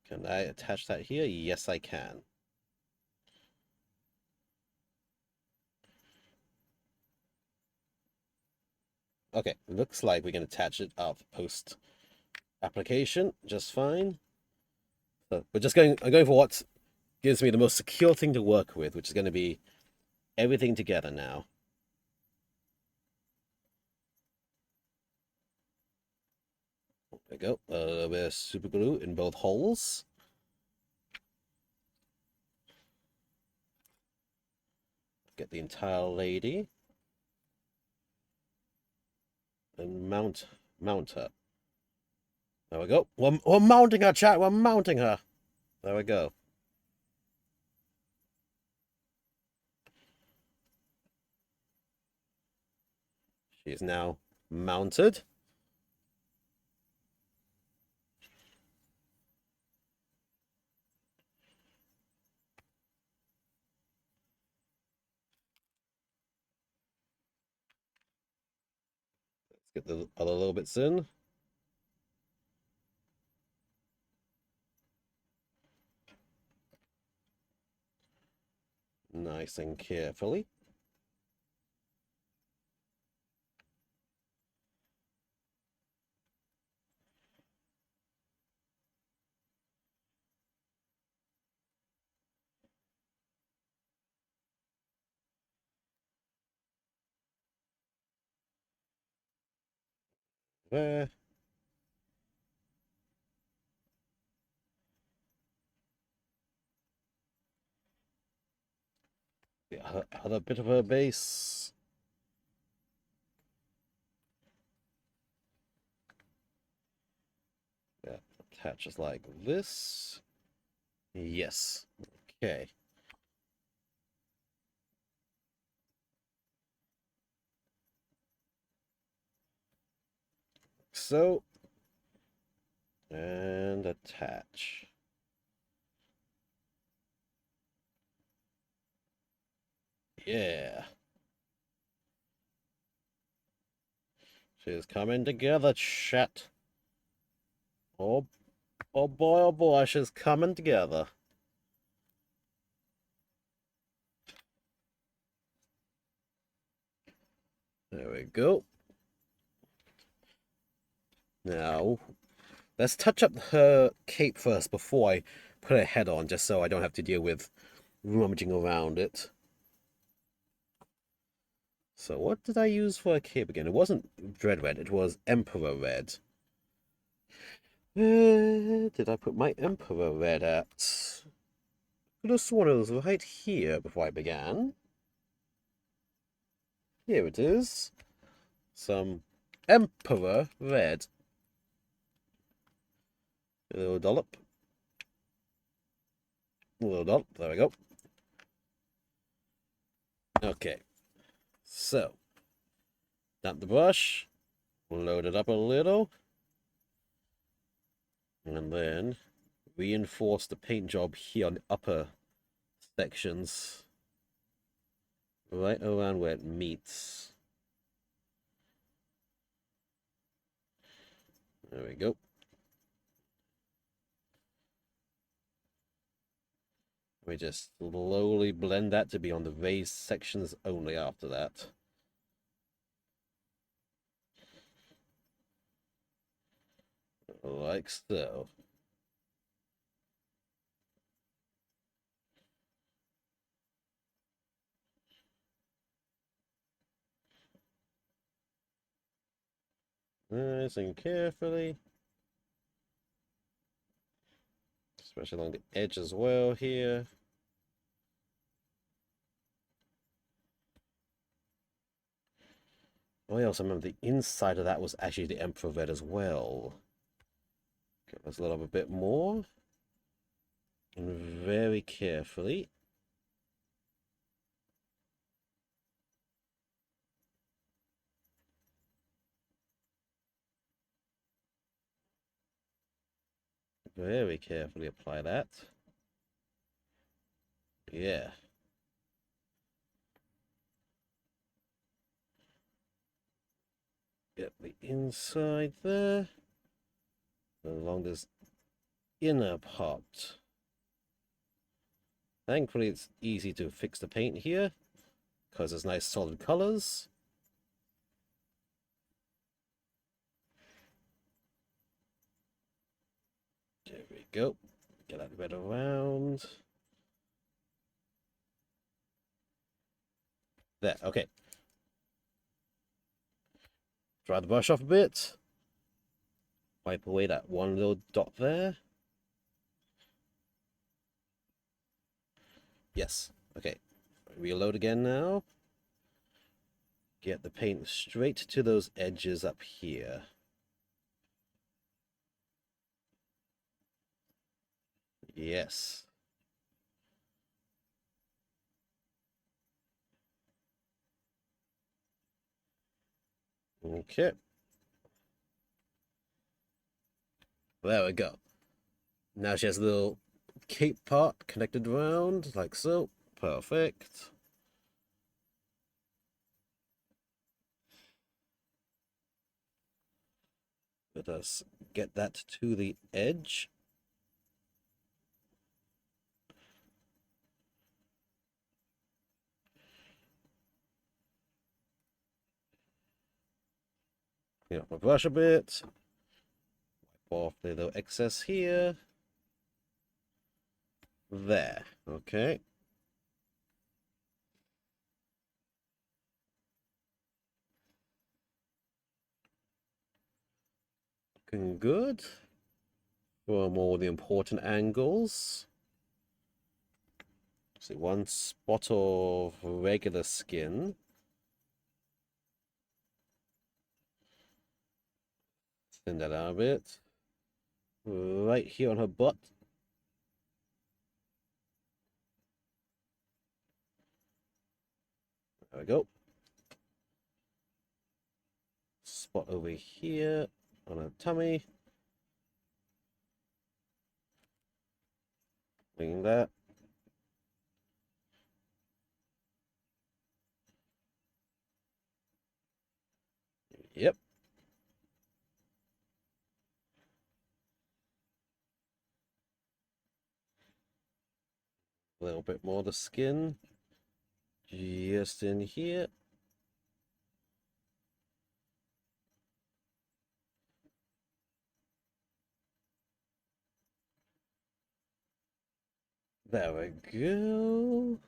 Can I attach that here? Yes, I can. Okay, looks like we can attach it up post application just fine. So I'm going for what gives me the most secure thing to work with, which is going to be everything together now. There we go. A little bit of super glue in both holes. Get the entire lady. And mount her. There we go. We're mounting her, chat. We're mounting her. There we go. She is now mounted. Let's get the other little bits in. Nice and carefully. There. The other bit of her base. Yeah, attaches like this. Yes. Okay. So, and attach. Yeah. She's coming together, chat. Oh, oh boy, she's coming together. There we go. Now, let's touch up her cape first before I put her head on, just so I don't have to deal with rummaging around it. So what did I use for a cape again? It wasn't Dread Red, it was Emperor Red. Where did I put my Emperor Red at? Could have sworn it was right here before I began. Here it is. Some Emperor Red. A little dollop. A little dollop. There we go. Okay. So, damp the brush. Load it up a little. And then reinforce the paint job here on the upper sections. Right around where it meets. There we go. We just slowly blend that to be on the raised sections only after that. Like so. Nice and carefully. Especially along the edge as well here. Oh, I also remember the inside of that was actually the Emperor Red as well. Give us a little bit more. And very carefully. Very carefully apply that. Yeah. Get the inside there. Along this inner part. Thankfully, it's easy to fix the paint here because it's nice solid colors. There we go. Get that red around. There, okay. Dry the brush off a bit. Wipe away that one little dot there. Yes, okay. Reload again now. Get the paint straight to those edges up here. Yes. Okay. There we go. Now she has a little cape part connected around, like so. Perfect. Let us get that to the edge. Clean up my brush a bit. Wipe off the little excess here. There. Okay. Looking good. For all the important angles. See, one spot of regular skin. Thin that out a bit. Right here on her butt. There we go. Spot over here on her tummy. Clean that. Yep. A little bit more of the skin. Just in here. There we go.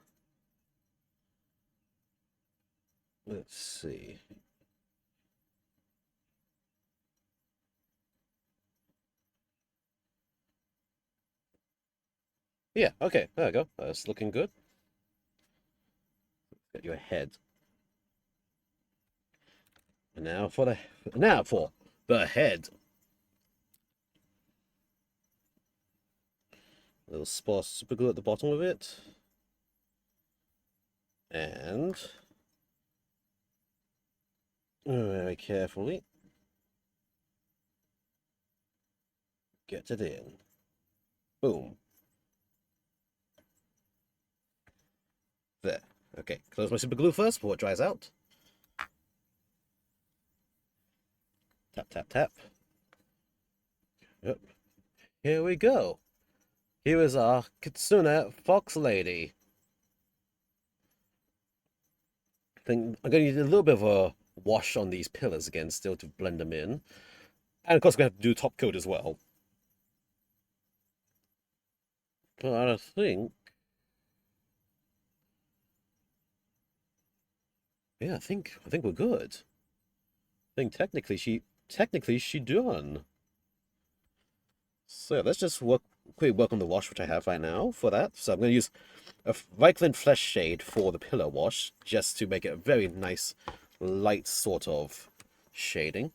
Let's see. Yeah, okay, there we go. That's looking good. Get your head. And now for the head. Little spot of super glue at the bottom of it. And very carefully get it in. Boom. There. Okay, close my super glue first before it dries out. Tap, tap, tap. Yep. Here we go. Here is our Kitsune Fox Lady. I'm going to need a little bit of a wash on these pillars again, still to blend them in. And of course, we have to do top coat as well. But I think, yeah, I think we're good. I think technically she done. So let's just quickly work on the wash which I have right now for that. So I'm going to use a Viclin Flesh Shade for the pillar wash, just to make it a very nice, light sort of shading.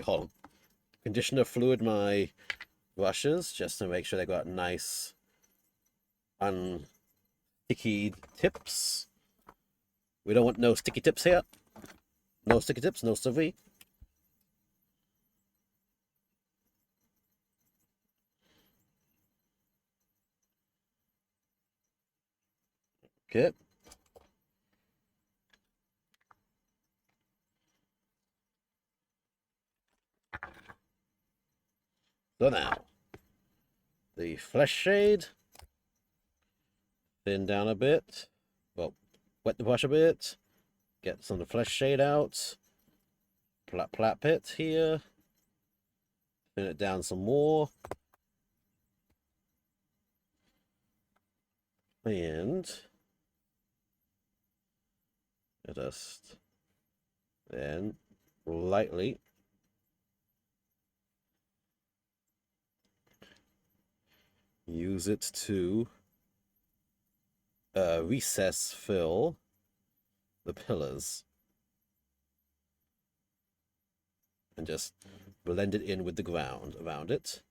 Hold on. Conditioner fluid my brushes just to make sure they got nice, unsticky tips. We don't want no sticky tips here. No sticky tips, no sous. Okay. So now, the Flesh Shade, thin down a bit. Well, wet the brush a bit. Get some of the Flesh Shade out. Plap plap it here. Thin it down some more. And just then lightly use it to recess fill the pillars and just blend it in with the ground around it.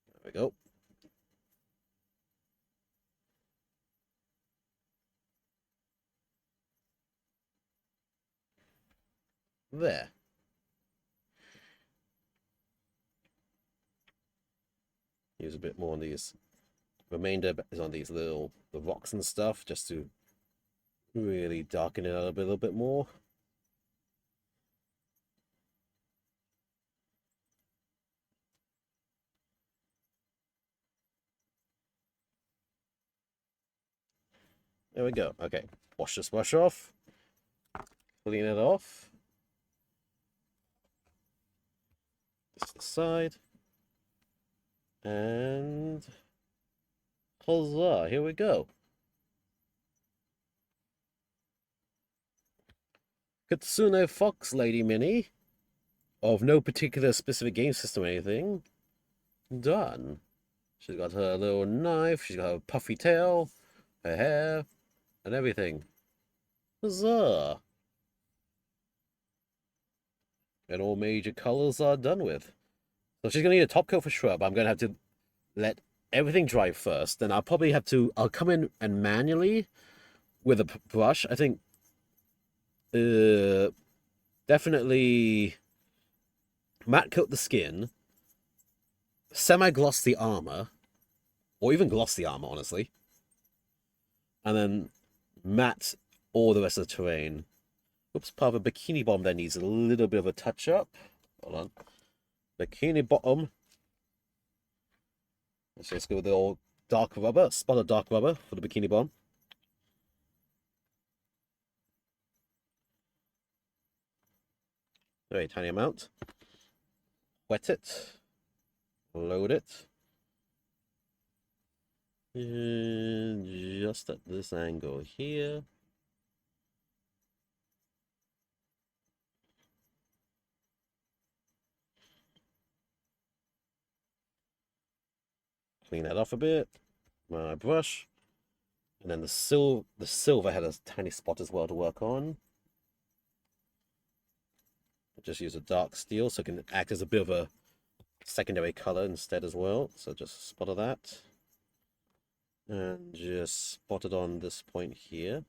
There we go. There. Use a bit more on these. Remainder is on these the rocks and stuff, just to really darken it out a little bit more. There we go. Okay, wash this brush off. Clean it off. This to the side. And huzzah, here we go. Kitsune Fox Lady Mini, of no particular specific game system or anything. Done. She's got her little knife, she's got her puffy tail, her hair, and everything. Huzzah! And all major colors are done with. So she's going to need a top coat for sure, but I'm going to have to let everything dry first. Then I'll come in and manually, with a brush, I think, definitely matte coat the skin, semi-gloss the armor, or even gloss the armor, honestly, and then matte all the rest of the terrain. Oops, part of a bikini bottom that needs a little bit of a touch-up. Hold on. Bikini bottom. Let's just go with the old dark rubber, spot of dark rubber for the bikini bottom. Very tiny amount. Wet it. Load it. And just at this angle here. Clean that off a bit. My brush. And then the silver had a tiny spot as well to work on. Just use a dark steel so it can act as a bit of a secondary color instead as well. So just spot of that. And just spot it on this point here.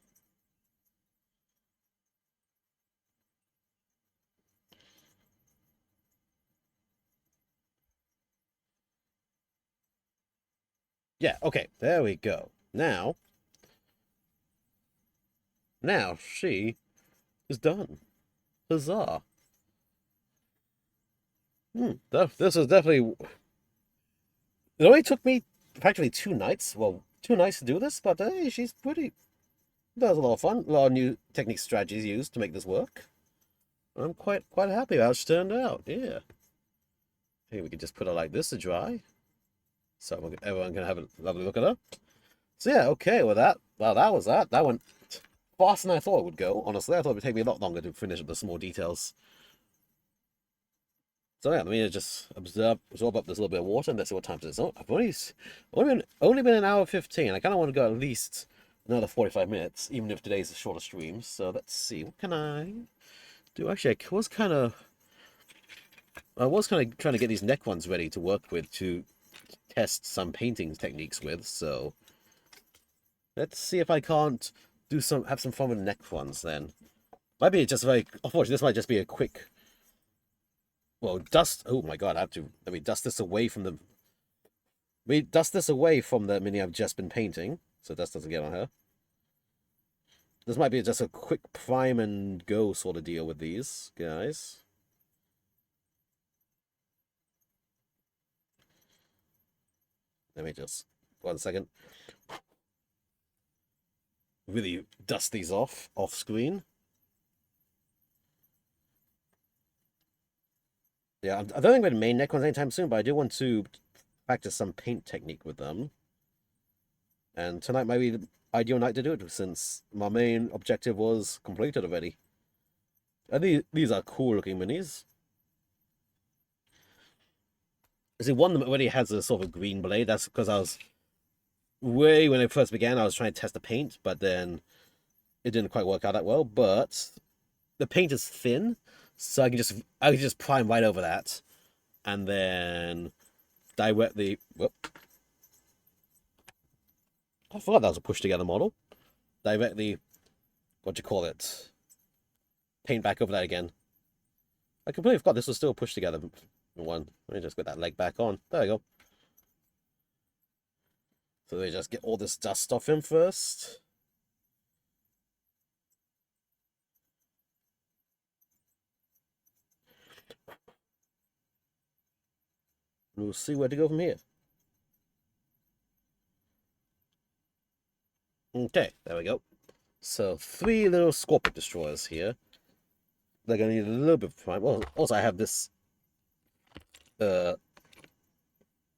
Yeah, okay, there we go. Now she is done. Huzzah. This is definitely. It only took me practically 2 nights. Well, 2 nights to do this, but hey, she's pretty. That was a lot of fun. A lot of new technique strategies used to make this work. I'm quite happy how it's turned out. Yeah. Hey, we can just put her like this to dry, so everyone can have a lovely look at her. So yeah, okay. That was that. That went faster than I thought it would go. Honestly, I thought it would take me a lot longer to finish up the small details. So yeah, let me just absorb up this little bit of water and let's see what time it is. Oh, I've only been an hour 15. I kind of want to go at least another 45 minutes, even if today's a shorter stream. So let's see. What can I do? Actually, I was kind of trying to get these neck ones ready to work with to test some painting techniques with. So let's see if I can't have some fun with the neck ones then. Might be just very unfortunately. This might just be a quick. Well, dust. Oh my god! Let me dust this away from the. We dust this away from the mini I've just been painting, so dust doesn't get on her. This might be just a quick prime and go sort of deal with these guys. Let me just 1 second. Really dust these off screen. Yeah, I don't think I'm going to main neck ones anytime soon, but I do want to practice some paint technique with them. And tonight might be the ideal night to do it, since my main objective was completed already. And these are cool looking minis. See, one of them already has a sort of a green blade. That's because when I first began, I was trying to test the paint, but then it didn't quite work out that well. But the paint is thin, so I can just prime right over that, and then directly. Whoop. I forgot that was a push together model. Directly, what do you call it? Paint back over that again. I completely forgot this was still pushed together one. Let me just get that leg back on. There we go. So we just get all this dust off him first. We'll see where to go from here. Okay, there we go. So 3 little Scorpion Destroyers here. They're gonna need a little bit of prime. Well, also I have this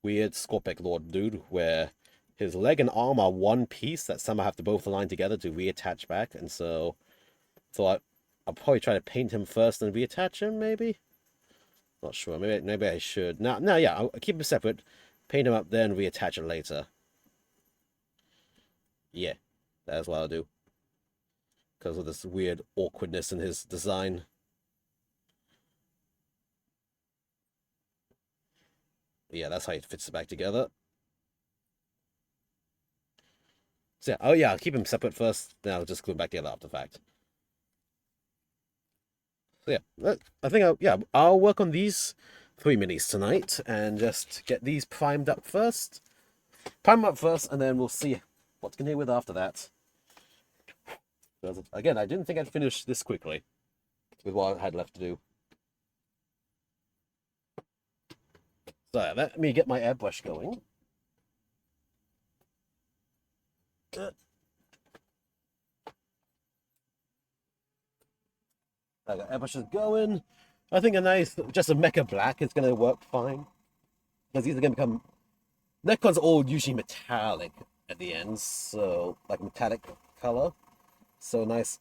weird Scorpion Lord dude where his leg and arm are one piece that somehow have to both align together to reattach back, and so I'll probably try to paint him first and reattach him, maybe? Not sure. Maybe I should. No, yeah, I'll keep him separate, paint him up, then reattach it later. Yeah, that's what I'll do. Because of this weird awkwardness in his design. Yeah, that's how it fits it back together. So yeah, oh yeah, I'll keep him separate first, then I'll just glue him back together after the fact. So yeah, I think I'll work on these 3 minis tonight and just get these primed up first. Prime them up first, and then we'll see what's going to with after that. Again, I didn't think I'd finish this quickly with what I had left to do. So let me get my airbrush going. I got airbrushes going. I think just a mecha black is going to work fine. Because these are going to become... Necrons are all usually metallic at the ends, so like metallic color. So nice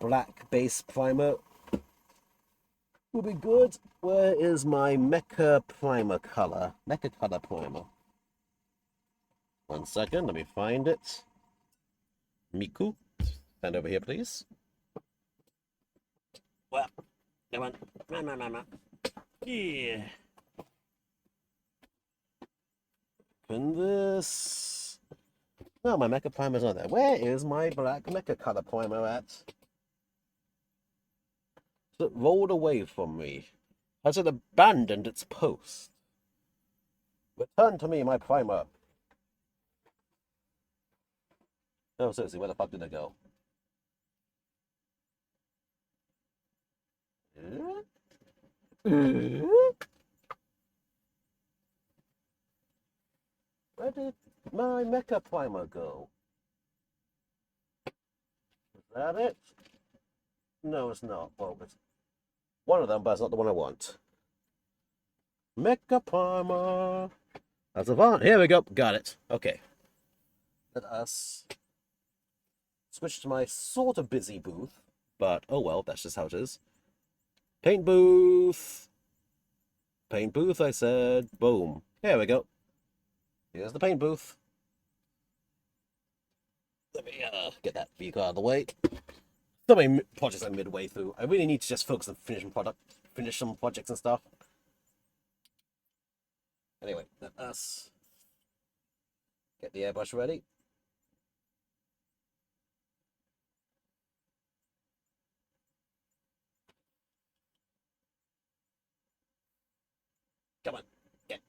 black base primer will be good. Where is my mecha primer color? Mecha color primer. 1 second, let me find it. Miku, stand over here, please. Well, come on. Yeah. Open this. No, my mecha primer's not there. Where is my black mecha color primer at? It rolled away from me. Has it abandoned its post? Return to me my primer. No, seriously, where the fuck did I go? Where did my mecha primer go? Is that it? No, it's not. Well, it's one of them, but it's not the one I want. Mecha primer. That's a fun. Here we go. Got it. Okay. Let us switch to my sort of busy booth, but oh well, that's just how it is. Paint booth. Paint booth, I said. Boom. Here we go. Here's the paint booth. Let me get that vehicle out of the way. So many projects I'm midway through. I really need to just focus on finish some projects and stuff. Anyway, let us get the airbrush ready. Come on, get.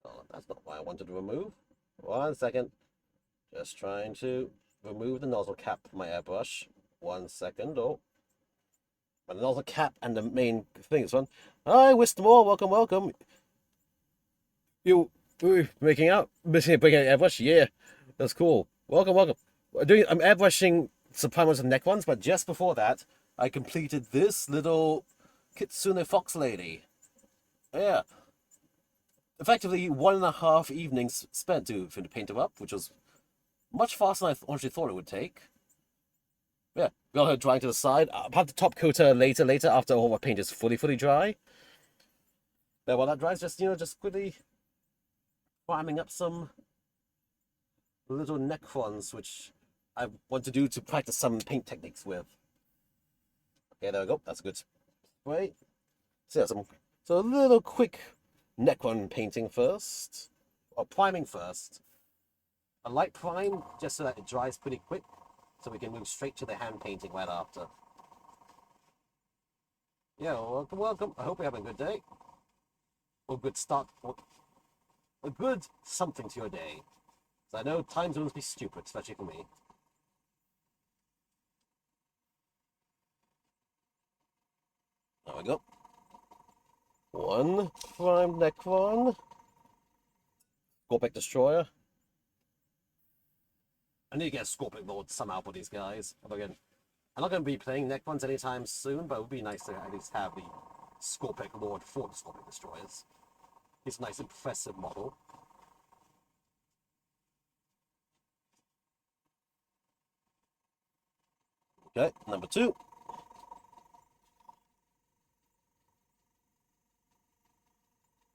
Oh, that's not what I wanted to remove. 1 second. Just trying to remove the nozzle cap from my airbrush. 1 second. Oh, but the nozzle cap and the main thing is one. Hi, Wistamore. Welcome, welcome. You making out, breaking out airbrush? Yeah, that's cool. Welcome, welcome. I'm airbrushing some primers and neck ones, but just before that, I completed this little Kitsune Fox Lady. Yeah, effectively 1.5 evenings spent to paint her up, which was much faster than I honestly thought it would take. Yeah, got her drying to the side. I'll have the top coat her later after all my paint is fully dry. Then while that dries, just quickly priming up some little necrons, which I want to do to practice some paint techniques with. Okay, there we go. That's a good spray. So yeah, so a little quick necron painting first, or priming first. A light prime just so that it dries pretty quick, so we can move straight to the hand painting right after. Yeah, welcome, welcome. I hope you're having a good day. Or good start, or a good something to your day. So I know time zones be stupid, especially for me. There we go. One prime necron. Scorpic Destroyer. I need to get a Scorpic Lord somehow for these guys. Again, I'm not going to be playing Necrons anytime soon, but it would be nice to at least have the Scorpic Lord for the Scorpic Destroyers. He's a nice, impressive model. Okay, number 2.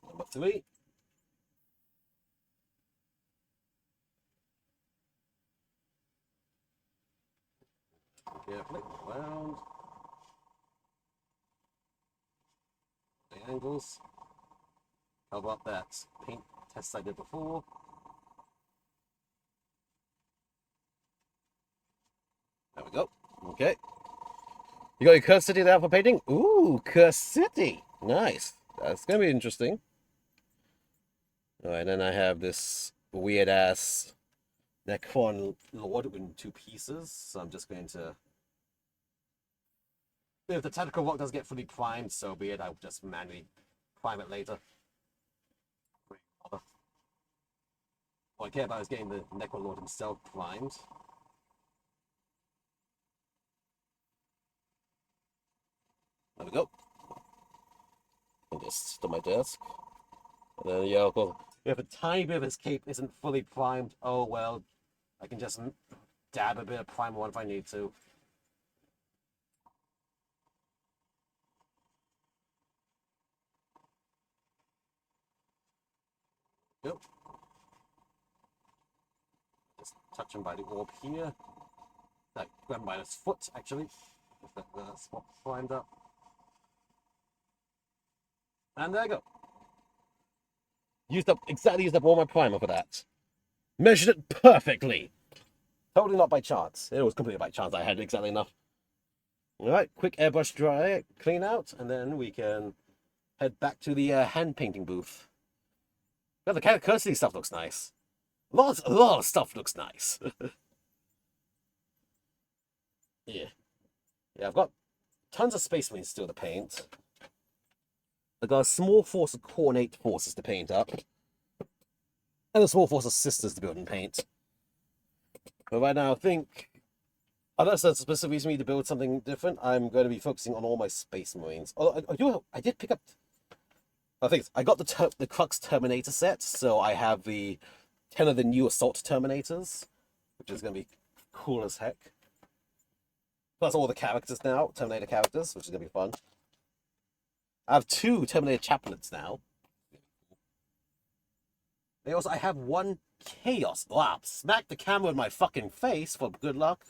Number 3. Carefully around the angles. Cover up that paint test I did before. There we go. Okay. You got your Curse City there for painting? Ooh, Curse City. Nice. That's going to be interesting. Alright, then I have this weird ass Necron Lord in 2 pieces. So I'm just going to. If the tentacle rock does get fully primed, so be it. I'll just manually prime it later. All I care about is getting the Necron Lord himself primed. There we go. And just to my desk. And then, yeah, of course, if a tiny bit of his cape isn't fully primed, oh well. I can just dab a bit of primer on if I need to. Yep. Just touch him by the orb here. Like, grab him by his foot, actually. If that spot primed up. And there you go. Used up all my primer for that. Measured it perfectly. Totally not by chance. It was completely by chance. I had exactly enough. All right, quick airbrush dry, clean out, and then we can head back to the hand painting booth. But the curiosity stuff looks nice. A lot of stuff looks nice. Yeah. Yeah, I've got tons of Space Marines still to paint. I've got a small force of coordinate forces to paint up. And a small force of sisters to build and paint. But right now, I think, unless there's a specific reason for me to build something different, I'm going to be focusing on all my Space Marines. Although I did pick up. I think I got the Crux Terminator set, so I have the 10 of the new Assault Terminators, which is going to be cool as heck. Plus all the characters now, Terminator characters, which is going to be fun. I have 2 Terminator Chaplains now. I have 1 Chaos. Wow, smack the camera in my fucking face for good luck.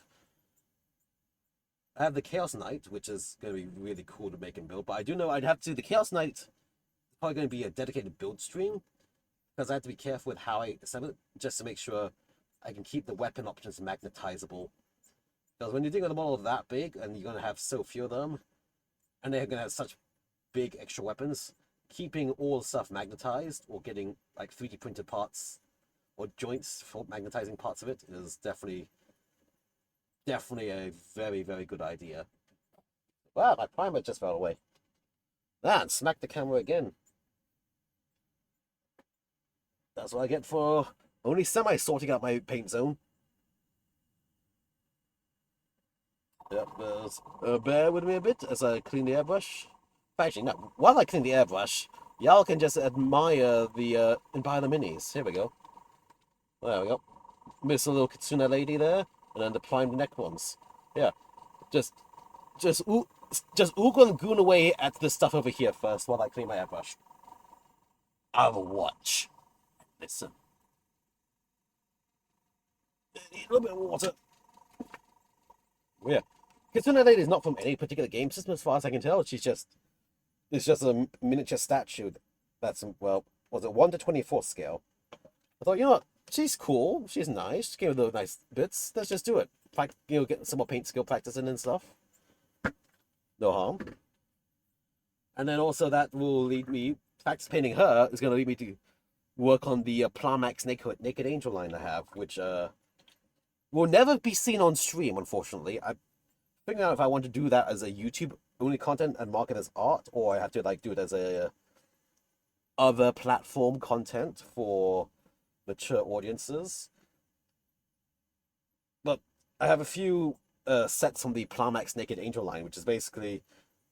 I have the Chaos Knight, which is going to be really cool to make and build. But I do know I'd have to. The Chaos Knight is probably going to be a dedicated build stream, because I have to be careful with how I assemble it, just to make sure I can keep the weapon options magnetizable. Because when you're doing a model that big, and you're going to have so few of them, and they're going to have such big extra weapons, keeping all stuff magnetized, or getting like 3D printed parts, or joints for magnetizing parts of it, is definitely a very, very good idea. Wow, my primer just fell away. And smack the camera again. That's what I get for only semi-sorting out my paint zone. Yep, bear with me a bit as I clean the airbrush. Actually, no, while I clean the airbrush, y'all can just admire the minis. Here we go. There we go. Miss a little Kitsune Lady there, and then the primed neck ones. Yeah, just oogle and goon away at this stuff over here first while I clean my airbrush. I'll watch. Listen. A little bit of water. Yeah. Kitsune Lady is not from any particular game system as far as I can tell. It's just a miniature statue that's, well, was it 1 to 24 scale? I thought, you know what? She's cool. She's nice. She gave her those nice bits. Let's just do it. Get some more paint skill practice in and stuff. No harm. And then also that will lead me, practice painting her is going to lead me to work on the Plamax Naked Angel line I have, which will never be seen on stream, unfortunately. I'm figuring out if I want to do that as a YouTube only content and market as art, or I have to do it as a other platform content for mature audiences. But I have a few sets from the Plamax Naked Angel line, which is basically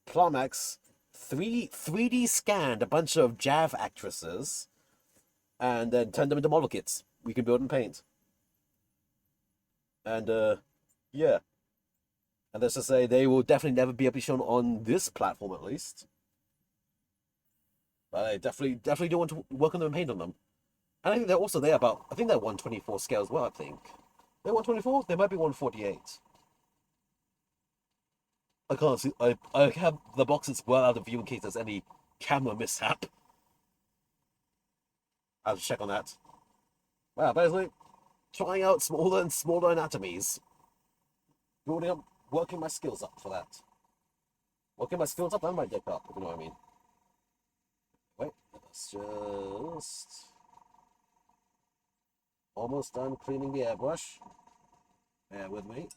Plamax 3D scanned a bunch of JAV actresses and then turned them into model kits we can build and paint. And yeah. And let's just say they will definitely never be able to be shown on this platform, at least. But I definitely do want to work on them and paint on them. And I think they're also I think they're 124 scale as well, I think. They're 124? They might be 148. I can't see. I have the boxes well out of view in case there's any camera mishap. I'll have to check on that. Wow, basically, trying out smaller and smaller anatomies. Working my skills up for that. Working my skills up and my dick up, if you know what I mean. Wait, let's just... Almost done cleaning the airbrush. Bear with me.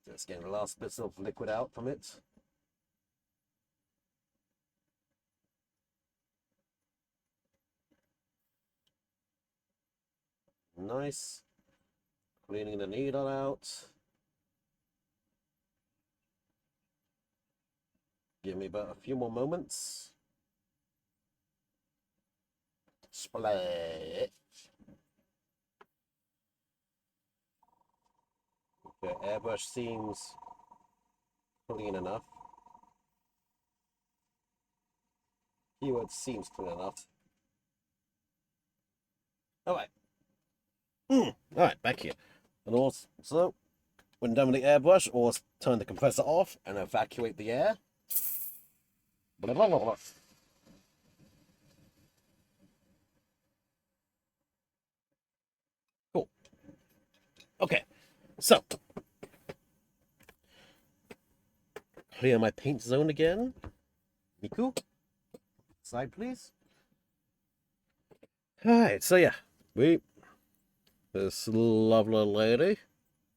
Just getting the last bits of liquid out from it. Nice. Cleaning the needle out. Give me about a few more moments. Splat. The airbrush seems clean enough. Keyword seems clean enough. Alright. Alright, back here. And also, when done with the airbrush, or turn the compressor off and evacuate the air. Blah, blah, blah, blah. Okay, so clear my paint zone again. Miku, side please. Alright, so yeah, this lovely lady,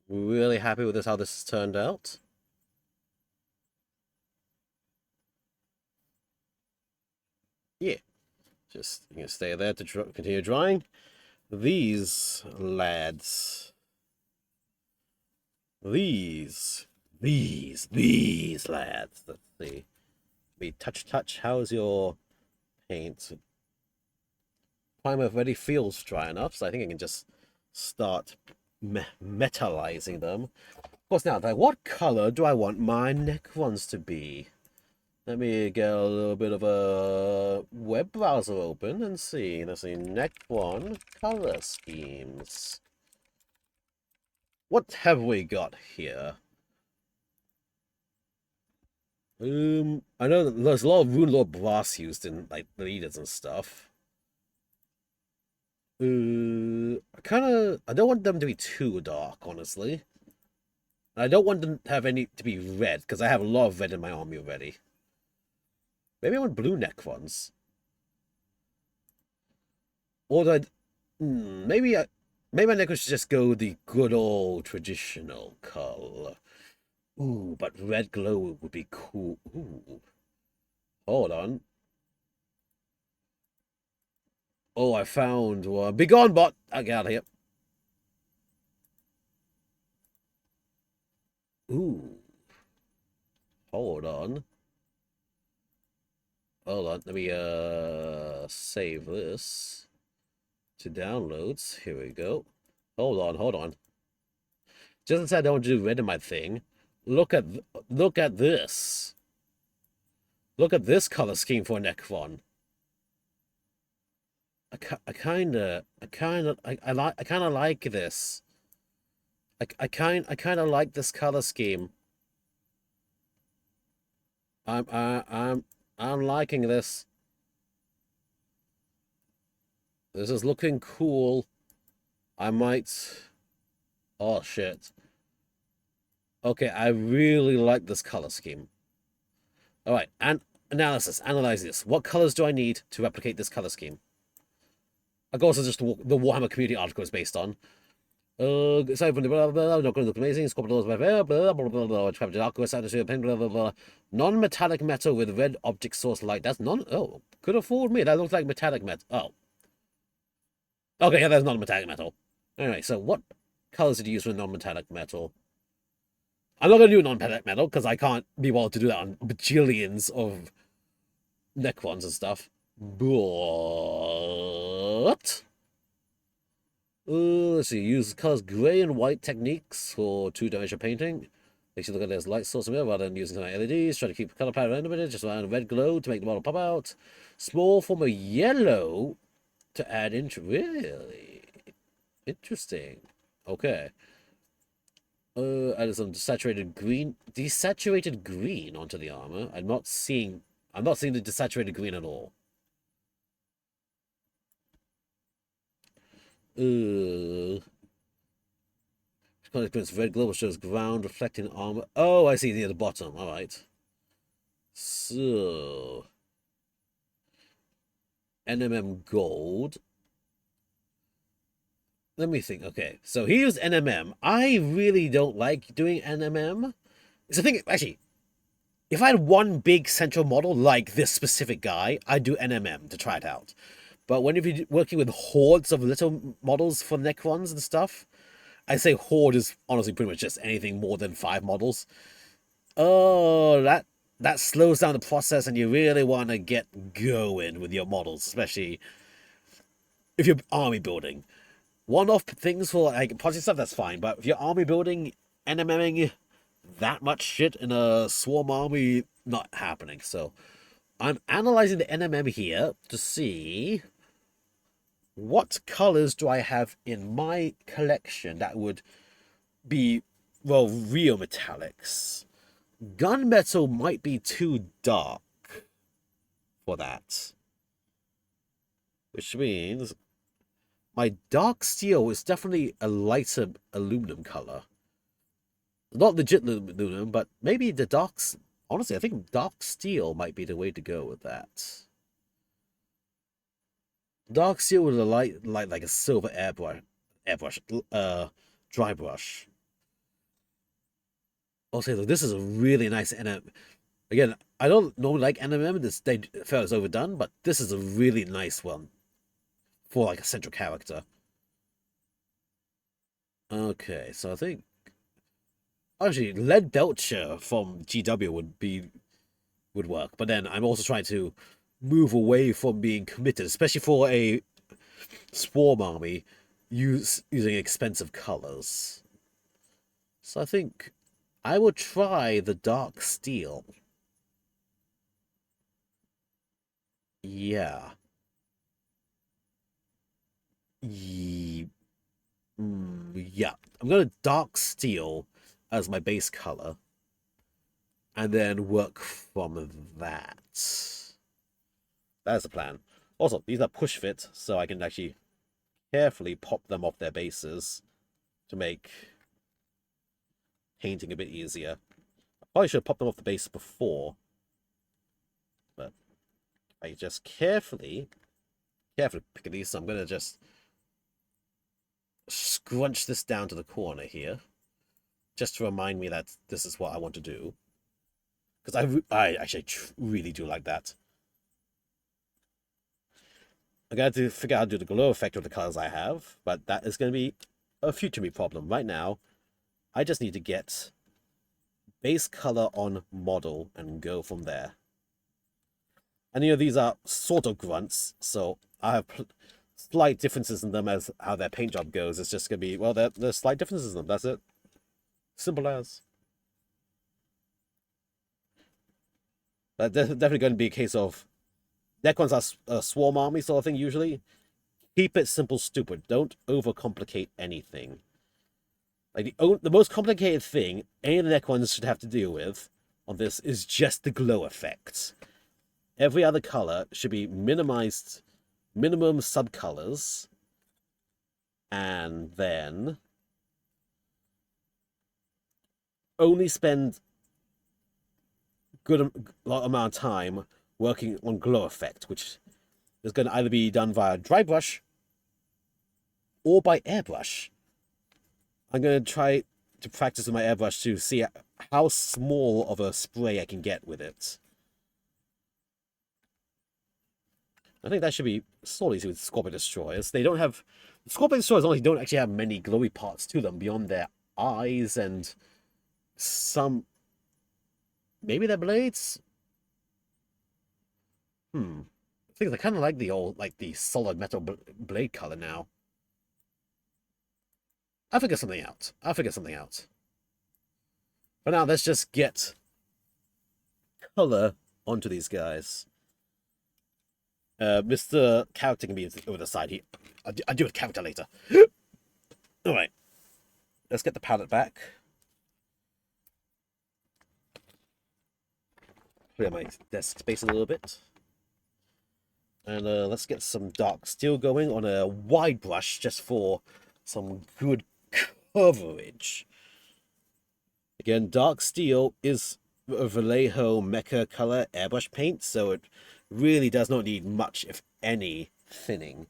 really happy with this, how this has turned out. Yeah, just you can stay there to continue drying. These lads, these, these lads. Let's see. Be touch. How's your paint? Primer already feels dry enough, so I think I can just start metallizing them. Of course, now, what color do I want my Necrons to be? Let me get a little bit of a web browser open and see. Let's see, Necron color schemes. What have we got here? I know that there's a lot of Rune Lord brass used in like leaders and stuff. I don't want them to be too dark, honestly. I don't want them to have any to be red because I have a lot of red in my army already. Maybe I want blue Necrons. Or do I? Maybe maybe my Necrons should just go the good old traditional color. Ooh, but red glow would be cool. Ooh, hold on. Oh, I found one. Be gone, bot! I get out of here. Ooh. Hold on. Hold on. Let me save this to downloads. Here we go. Hold on. Just as I don't do red in my thing, look at this. Look at this color scheme for Necron. I kind of like this. I kind of like this color scheme. I'm liking this. This is looking cool. I might. Oh shit. Okay, I really like this color scheme. All right, and analysis. Analyze this. What colors do I need to replicate this color scheme? Of course, it's just the Warhammer community article is based on. Aside from the blah blah blah, not going to look amazing. Scorpion blah blah blah blah blah blah. Trapped aqueous atmosphere, blah blah blah. Non-metallic metal with red object source light. That's non. Oh, could have fooled me. That looks like metallic metal. Oh, okay, yeah, that's non-metallic metal. Anyway, so what colors did you use for non-metallic metal? I'm not going to do non-metallic metal because I can't be able to do that on bajillions of Necrons and stuff. But let's see. Use colors gray and white techniques for two-dimensional painting. Makes you look at it as light source rather than using LEDs. Try to keep the color pattern animated, just around red glow to make the model pop out. Small form of yellow to add into. Really interesting. Okay. Added some desaturated green onto the armor. I'm not seeing the desaturated green at all. Red glow shows ground reflecting armor. Oh, I see near the bottom. All right. So NMM gold. Let me think. Okay, so he used NMM. I really don't like doing NMM. It's the thing, actually. If I had one big central model like this specific guy, I'd do NMM to try it out. But when if you're working with hordes of little models for Necrons and stuff, I say horde is honestly pretty much just anything more than 5 models. Oh, that slows down the process, and you really want to get going with your models, especially if you're army building. One-off things for like project stuff, that's fine, but if you're army building, NMMing that much shit in a swarm army, not happening. So I'm analyzing the NMM here to see what colors do I have in my collection that would be, well, real metallics. Gunmetal might be too dark for that. Which means my dark steel is definitely a lighter aluminum color. Not legit aluminum, but maybe the honestly, I think dark steel might be the way to go with that. Dark steel with a light like a silver airbrush, dry brush. Also, look, this is a really nice NM. Again, I don't normally like NMM. They felt it's overdone, but this is a really nice one for like a central character. Okay, so I think actually Lead Belcher from GW would work, but then I'm also trying to move away from being committed, especially for a swarm army, using expensive colors. So I think I will try the Dark Steel. Yeah. Yeah. I'm going to Dark Steel as my base color, and then work from that. That's the plan. Also, these are push fit, so I can actually carefully pop them off their bases to make painting a bit easier. I probably should have popped them off the base before, but I just carefully pick these. So I'm going to just scrunch this down to the corner here, just to remind me that this is what I want to do. Because I actually really do like that. I got to figure out how to do the glow effect with the colors I have, but that is going to be a future me problem. Right now, I just need to get base color on model and go from there. And these are sort of grunts, so I have slight differences in them as how their paint job goes. It's just going to be, well, there's slight differences in them. That's it. Simple as. That's definitely going to be a case of Necrons are a swarm army sort of thing, usually. Keep it simple, stupid. Don't overcomplicate anything. Like, the most complicated thing any of the Necrons should have to deal with on this is just the glow effect. Every other color should be minimized, minimum subcolors, and then only spend good amount of time working on glow effect, which is going to either be done via dry brush or by airbrush. I'm going to try to practice with my airbrush to see how small of a spray I can get with it. I think that should be sort of easy with Scorpion Destroyers. They don't have... Scorpion Destroyers only don't actually have many glowy parts to them beyond their eyes and some... maybe their blades? I think I kind of like the old, like the solid metal blade color now. I'll figure something out. For now, let's just get color onto these guys. Mr. Character can be over the side here. I'll do with character later. Alright. Let's get the palette back. Clear my desk space a little bit. And let's get some dark steel going on a wide brush just for some good coverage. Again, dark steel is a Vallejo Mecha color airbrush paint, so it really does not need much, if any, thinning.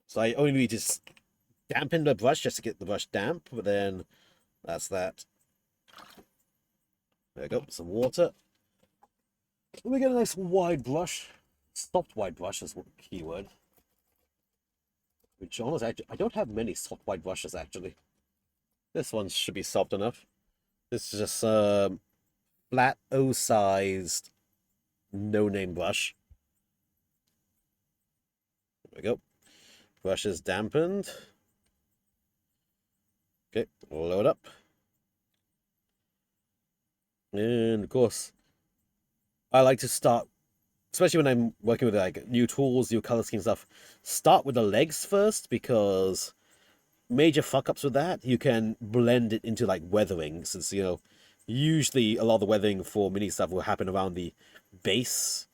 So I only need to dampen the brush just to get the brush damp, but then that's that. There we go, some water. And we get a nice wide brush. Soft wide brush is the keyword. Which, honestly, I don't have many soft wide brushes, actually. This one should be soft enough. This is just a flat O-sized no-name brush. There we go. Brush is dampened. Okay, load up. And, of course, I like to start, especially when I'm working with like new tools, new color scheme stuff, start with the legs first, because major fuck-ups with that, you can blend it into like weathering, since, usually a lot of the weathering for mini stuff will happen around the base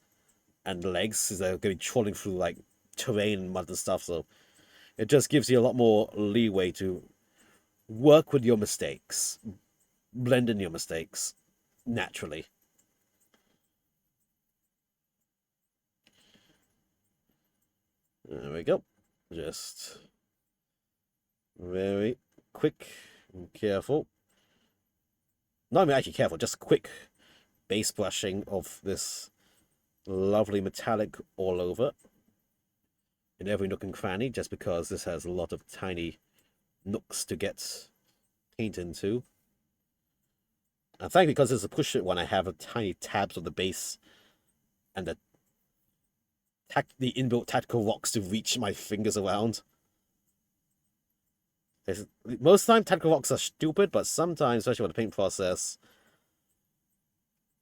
and legs, because they're going to be trawling through like terrain and mud and stuff, so it just gives you a lot more leeway to work with your mistakes, blend in your mistakes naturally. There we go. Just very quick and careful. Not even actually careful, just quick base brushing of this lovely metallic all over in every nook and cranny, just because this has a lot of tiny nooks to get paint into. And thankfully, because this is a push-it one, I have a tiny tabs on the base and the inbuilt tactical rocks to reach my fingers around. Most of the time, tactical rocks are stupid, but sometimes, especially with the paint process,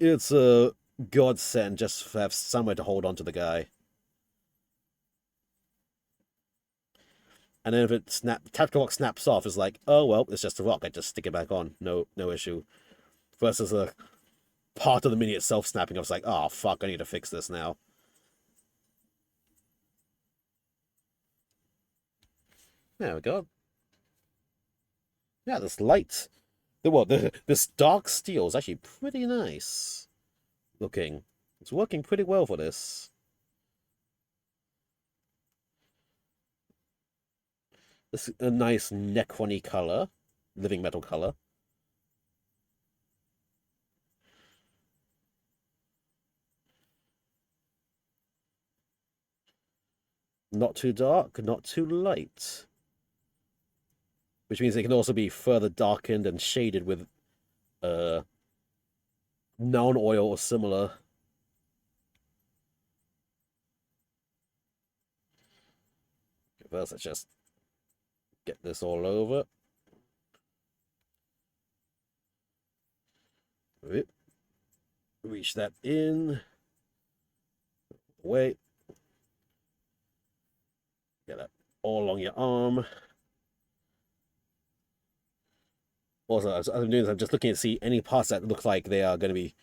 it's a godsend just to have somewhere to hold on to the guy. And then if tactical rock snaps off, it's like, oh well, it's just a rock. I just stick it back on. No issue. Versus a part of the mini itself snapping. I was like, oh fuck, I need to fix this now. There we go. Yeah, this light, this dark steel is actually pretty nice looking. It's working pretty well for this. This is a nice necron-y color, living metal color. Not too dark, not too light. Which means it can also be further darkened and shaded with non-oil or similar. First, let's just get this all over. Reach that in. Wait. Get that all along your arm. Also, as I'm doing this, I'm just looking to see any parts that look like they are going to be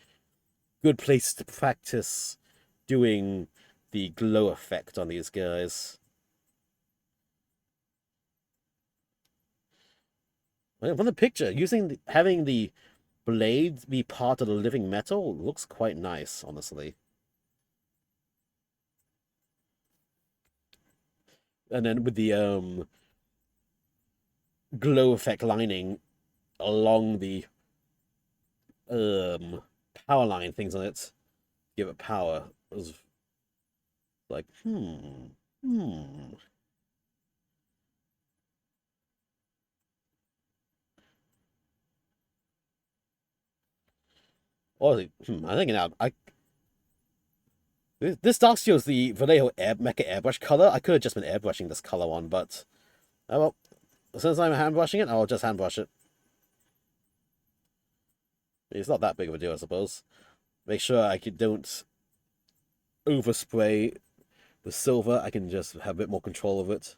good places to practice doing the glow effect on these guys. From the picture, having the blade be part of the living metal looks quite nice, honestly. And then with the glow effect lining along the power line things on it, give it power. It was like, Honestly, I think now this dark steel is the Vallejo Mecha airbrush color. I could have just been airbrushing this color on, but oh well. Since I'm hand brushing it, I'll just hand brush it. It's not that big of a deal, I suppose. Make sure I don't overspray the silver. I can just have a bit more control of it.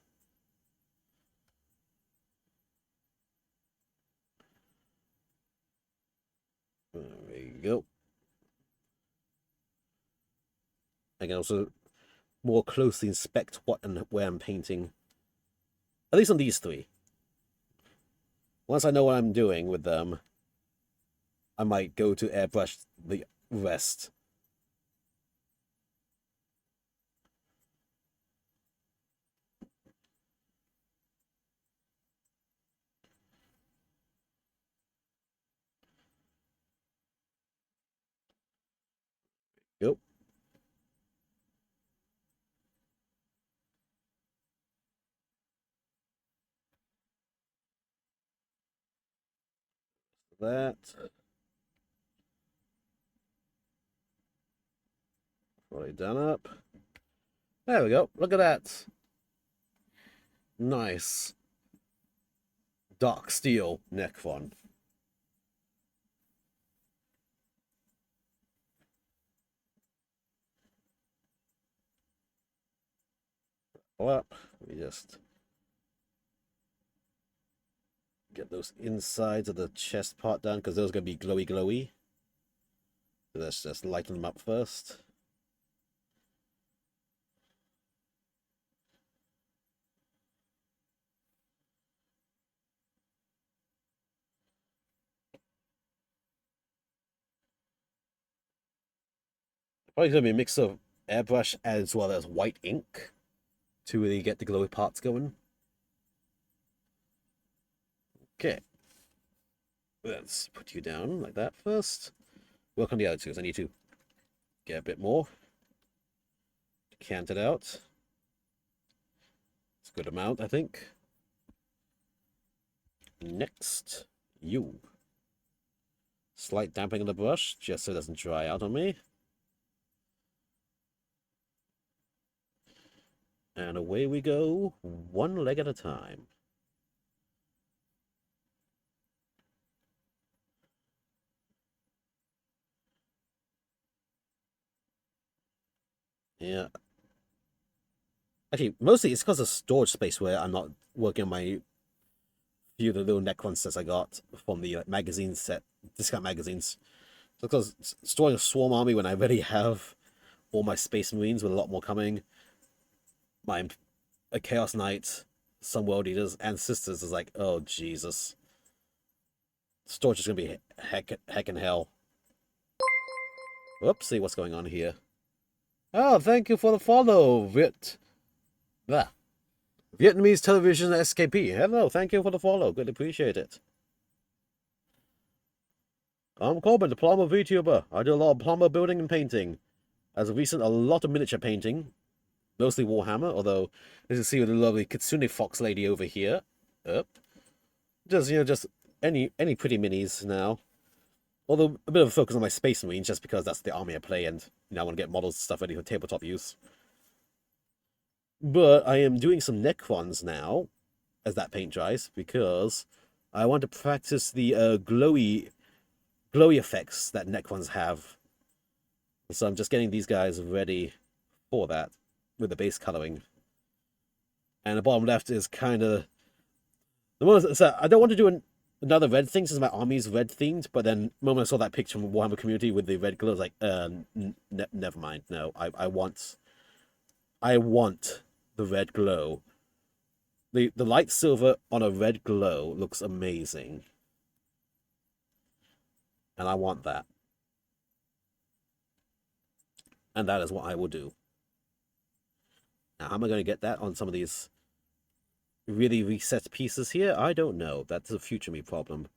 There we go. I can also more closely inspect what and where I'm painting. At least on these three. Once I know what I'm doing with them, I might go to airbrush the rest. Go. That. Already done up. There we go. Look at that. Nice. Dark steel necron. Well, let me just get those insides of the chest part done, because those are going to be glowy. So let's just lighten them up first. Probably gonna be a mix of airbrush as well as white ink to really get the glowy parts going. Okay. Let's put you down like that first. Work on the other two, because I need to get a bit more. Cant it out. It's a good amount, I think. Next, you. Slight damping of the brush, just so it doesn't dry out on me. And away we go, one leg at a time. Yeah. Actually, mostly it's because of storage space where I'm not working on my few of the little Necron sets I got from the magazine set, discount magazines. So because storing a swarm army when I already have all my Space Marines with a lot more coming, a Chaos Knight, some World Eaters, and Sisters is like, oh Jesus. Storage is gonna be heck and hell. Whoopsie, what's going on here? Oh, thank you for the follow, Vietnamese Television SKP. Hello, thank you for the follow. Good, appreciate it. I'm Corbin, the plumber VTuber. I do a lot of plumber building and painting. As of recent, a lot of miniature painting. Mostly Warhammer, although, as you see with the lovely Kitsune Fox Lady over here. Just any pretty minis now. Although, a bit of a focus on my Space Marines, just because that's the army I play, and I want to get models and stuff ready for tabletop use. But I am doing some Necrons now, as that paint dries, because I want to practice the glowy effects that Necrons have. So I'm just getting these guys ready for that with the base coloring. And the bottom left is kind of the one. So I don't want to do another red thing since my army's red themed. But then the moment I saw that picture from Warhammer Community with the red glow, I was like, never mind. No, I want the red glow. The light silver on a red glow looks amazing. And I want that. And that is what I will do. Now, how am I going to get that on some of these really reset pieces here? I don't know. That's a future me problem.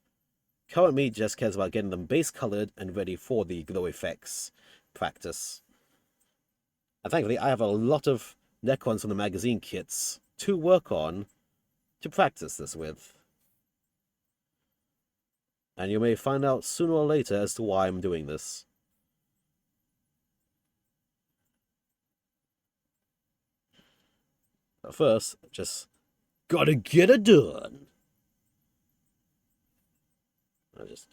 Current me just cares about getting them base colored and ready for the glow effects practice. And thankfully, I have a lot of Necrons from the magazine kits to work on to practice this with. And you may find out sooner or later as to why I'm doing this. But first, just gotta get it done. I just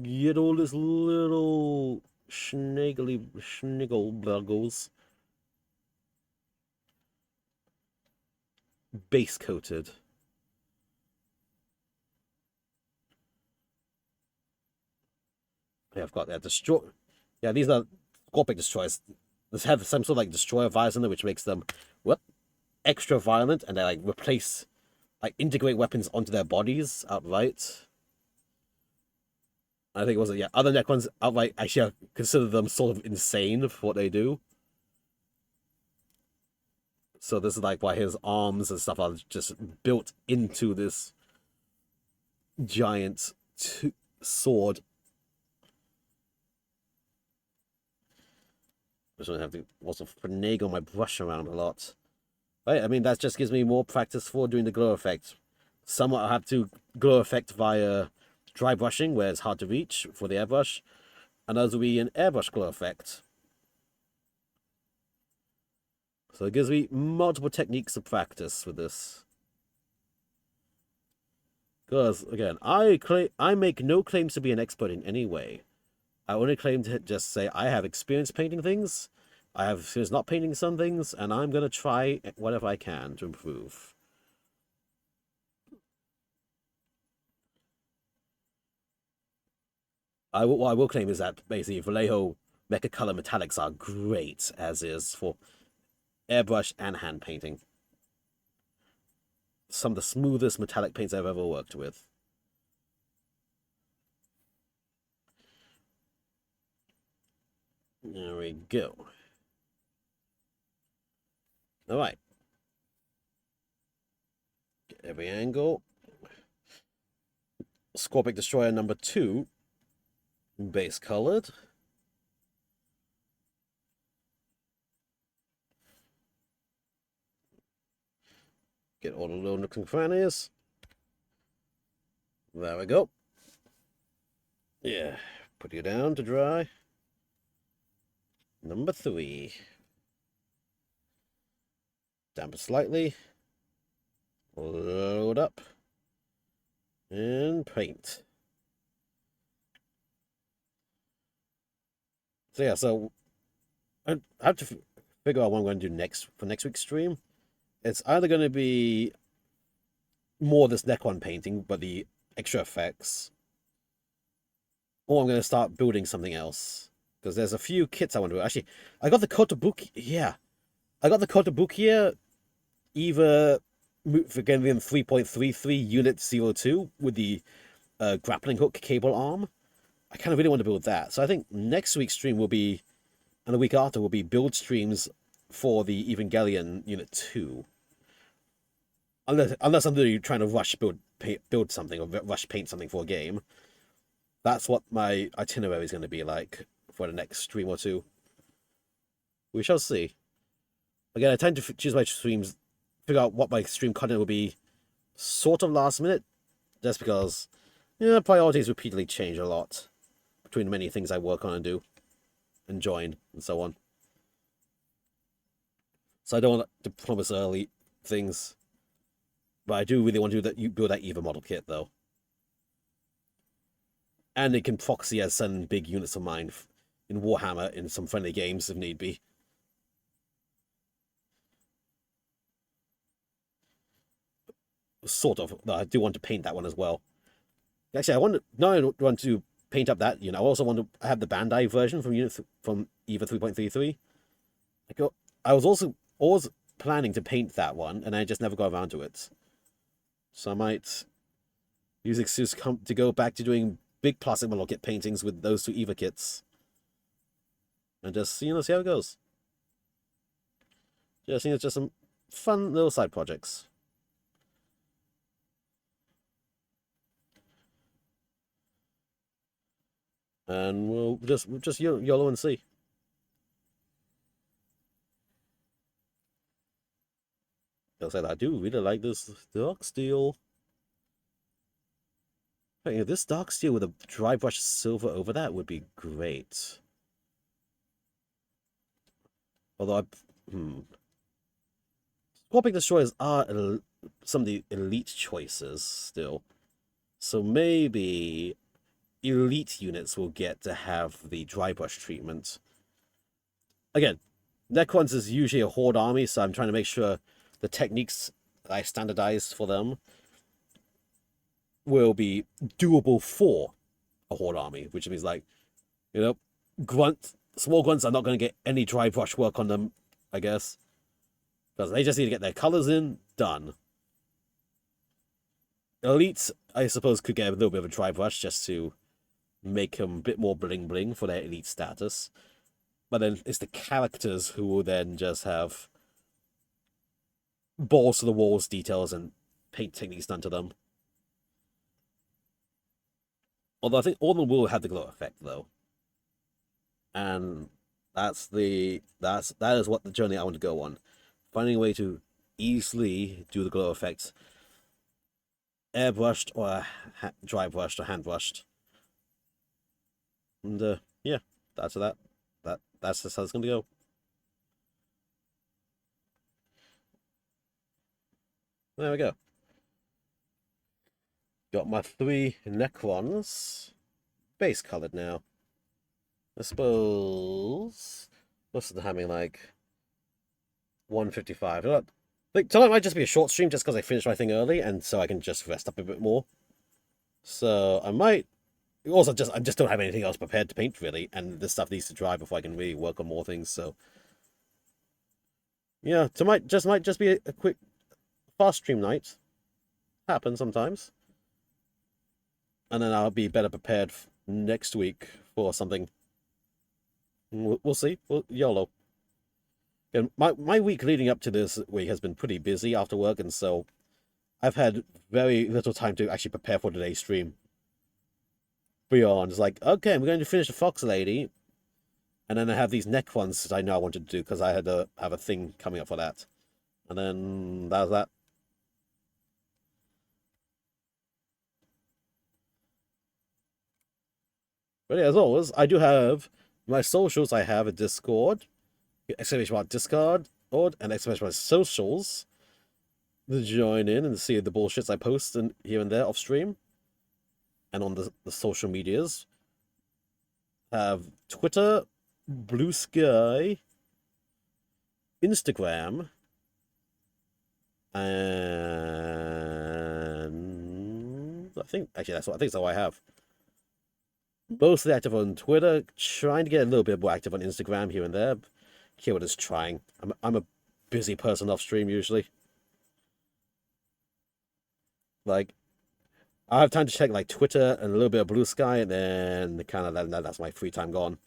get all this little sniggle buggles base coated. Yeah, I've got that destroy. Yeah, these are Scorpic destroyers. This have some sort of like destroyer virus in there, which makes them extra violent, and they like integrate weapons onto their bodies outright. I think it was other Necrons outright actually consider them sort of insane for what they do. So this is like why his arms and stuff are just built into this giant sword. I just have to also finagle my brush around a lot. Right, I mean, that just gives me more practice for doing the glow effect. Somewhat I have to glow effect via dry brushing, where it's hard to reach for the airbrush. And others will be an airbrush glow effect. So it gives me multiple techniques of practice with this. Because, again, I make no claims to be an expert in any way. I only claim to just say I have experience painting things, I have experience not painting some things, and I'm going to try whatever I can to improve. What I will claim is that basically Vallejo Mecha Color Metallics are great as is for airbrush and hand painting. Some of the smoothest metallic paints I've ever worked with. There we go. All right. Get every angle. Scorpic Destroyer number 2. Base colored. Get all the little nooks and crannies. There we go. Yeah. Put you down to dry. Number 3. Dampen slightly. Load up. And paint. So yeah, so I have to figure out what I'm going to do next for next week's stream. It's either going to be more of this Necron painting, but the extra effects, or I'm going to start building something else. Because there's a few kits I want to do. Actually, I got the Kotobuki. Yeah, I got the Kotobuki here. Either again in 3.33 Unit 02 with the grappling hook cable arm. I kind of really want to build that. So I think next week's stream will be, and the week after will be build streams for the Evangelion Unit 2. Unless I'm really trying to rush build something or rush paint something for a game. That's what my itinerary is going to be like for the next stream or two. We shall see. Again, I tend to choose my streams, figure out what my stream content will be sort of last minute, just because priorities repeatedly change a lot between many things I work on and do and join and so on. So I don't want to promise early things. But I do really want to build that EVA model kit, though. And it can proxy as some big units of mine in Warhammer in some friendly games if need be. Sort of. No, I do want to paint that one as well. Actually, I want to paint up that unit. I also want to have the Bandai version from EVA 3.33. I was also always planning to paint that one, and I just never got around to it. So I might use excuse to go back to doing big plastic model kit paintings with those 2 EVA kits. And just, see how it goes. I think it's just some fun little side projects. And we'll just YOLO and see. I'll say that I do really like this dark steel. This dark steel with a dry brush silver over that would be great. Although Scorpic Destroyers are some of the elite choices still. So maybe elite units will get to have the dry brush treatment. Again, Necrons is usually a horde army, so I'm trying to make sure the techniques I standardized for them will be doable for a horde army, which means like, small grunts are not going to get any dry brush work on them, I guess. Because they just need to get their colors in, done. Elites, I suppose, could get a little bit of a dry brush just to make them a bit more bling bling for their elite status. But then it's the characters who will then just have balls to the walls details and paint techniques done to them. Although I think all of them will have the glow effect though. And that is what the journey I want to go on. Finding a way to easily do the glow effects. Airbrushed or dry brushed or hand brushed. And yeah, that's just how it's gonna go. There we go. Got my 3 Necrons base colored now. I suppose what's the timing like? 1:55. Tonight might just be a short stream just because I finished my thing early, and so I can just rest up a bit more. So I might also I just don't have anything else prepared to paint really, and this stuff needs to dry before I can really work on more things. So yeah, tonight might just be a quick fast stream night. Happens sometimes. And then I'll be better prepared next week for something We'll see. YOLO. And my week leading up to this week has been pretty busy after work, and so I've had very little time to actually prepare for today's stream. Beyond, it's like, okay, I'm going to finish the Fox Lady, and then I have these neck ones that I know I wanted to do because I had to have a thing coming up for that. And then that was that. But yeah, as always, I do have my socials. I have a Discord, exclamation mark Discord, and exclamation mark socials to join in and see the bullshits I post and here and there off stream and on the social medias. Have Twitter, Blue Sky, Instagram, and I think actually that's all I have. Mostly active on Twitter, trying to get a little bit more active on Instagram here and there. Keyword is trying. I'm a busy person off stream usually. Like I have time to check like Twitter and a little bit of Blue Sky, and then kind of that's my free time gone.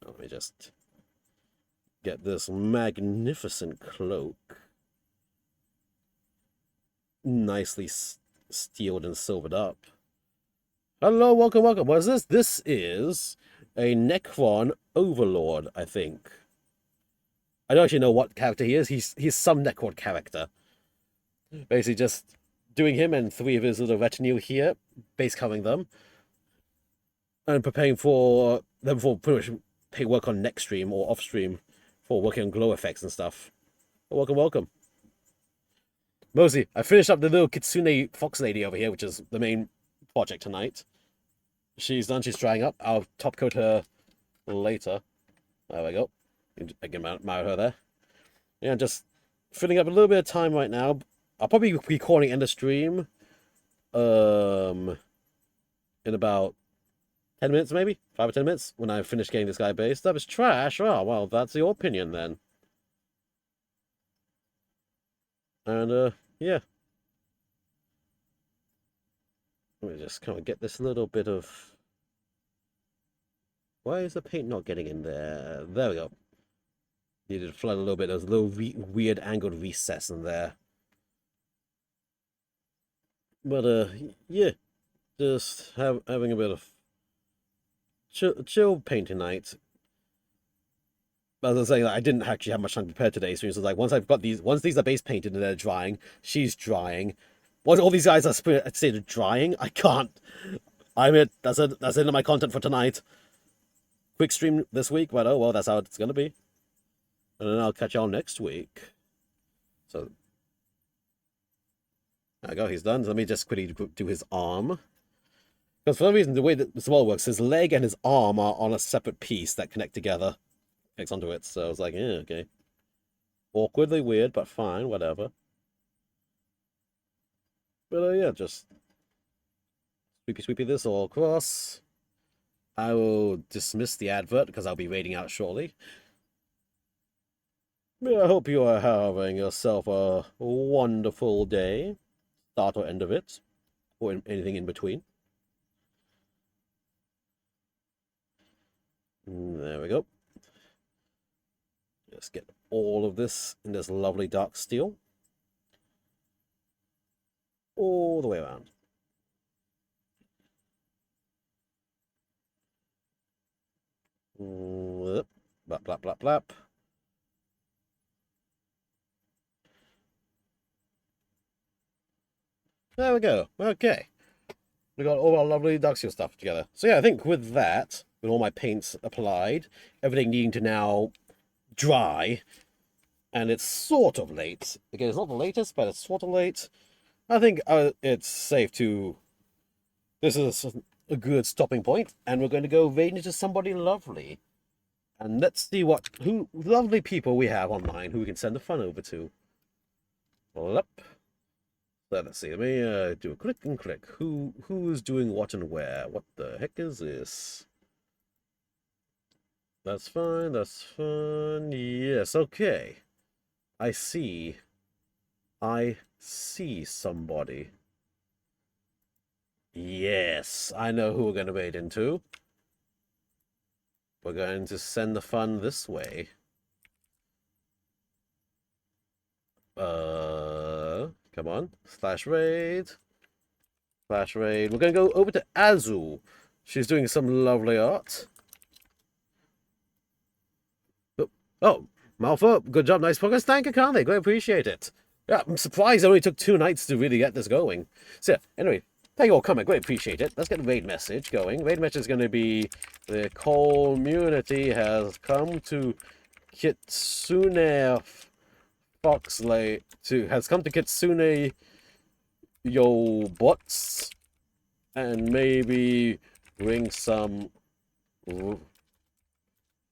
Let me just get this magnificent cloak nicely steeled and silvered up. Hello, welcome, welcome. What is this? This is a Necron Overlord, I think. I don't actually know what character he is. He's some Necron character. Basically just doing him and 3 of his little retinue here, base covering them, and preparing for them for pretty much take work on next stream or off stream for working on glow effects and stuff. Welcome, welcome. Mosey, I finished up the little Kitsune Fox Lady over here, which is the main project tonight. She's done, she's drying up. I'll top coat her later. There we go. I can admire her there. Yeah, just filling up a little bit of time right now. I'll probably be recording end of stream in about 10 minutes maybe? 5 or 10 minutes when I finish getting this guy based. That was trash. Oh, well, that's your opinion then. And yeah. Let me just kind of get this little bit of... Why is the paint not getting in there? There we go. Needed to flood a little bit. There's a little weird angled recess in there. But yeah. Just having a bit of chill painting night. As I was saying, I didn't actually have much time to prepare today, so it's like once these are base painted and they're drying, she's drying. Once all these guys are stated drying, I can't. I'm it. That's it. That's the end of my content for tonight. Quick stream this week, but oh well, that's how it's gonna be. And then I'll catch y'all next week. So there we go. He's done. So let me just quickly do his arm. Because for some reason, the way that this wall works, his leg and his arm are on a separate piece that connect together. Connects onto it. So I was like, yeah, okay. Awkwardly weird, but fine, whatever. But yeah, just sweepy this all across. I will dismiss the advert because I'll be raiding out shortly. But I hope you are having yourself a wonderful day, start or end of it, or anything in between. There we go. Let's get all of this in this lovely dark steel. All the way around. Blap, blap, blap, blap. There we go. Okay. We got all our lovely dark steel stuff together. So yeah, I think with that, with all my paints applied, everything needing to now dry, and it's sort of late. Again, it's not the latest, but it's sort of late. I think it's safe to... This is a good stopping point, and we're going to go raid into somebody lovely. And let's see who lovely people we have online who we can send the fun over to. Yep. So let's see. Let me do a click and click. Who is doing what and where? What the heck is this? That's fine. That's fine. Yes. Okay. I see. I see somebody. Yes, I know who we're going to raid into. We're going to send the fun this way. Come on. Slash raid. Slash raid. We're going to go over to Azu. She's doing some lovely art. Oh, Malfa, good job, nice progress. Thank you, kindly. Great, appreciate it. Yeah, I'm surprised it only took 2 nights to really get this going. So, yeah, anyway, thank you all coming. Great, appreciate it. Let's get the raid message going. Raid message is going to be the community has come to Kitsune Foxley has come to Kitsune Yo Bots and maybe bring some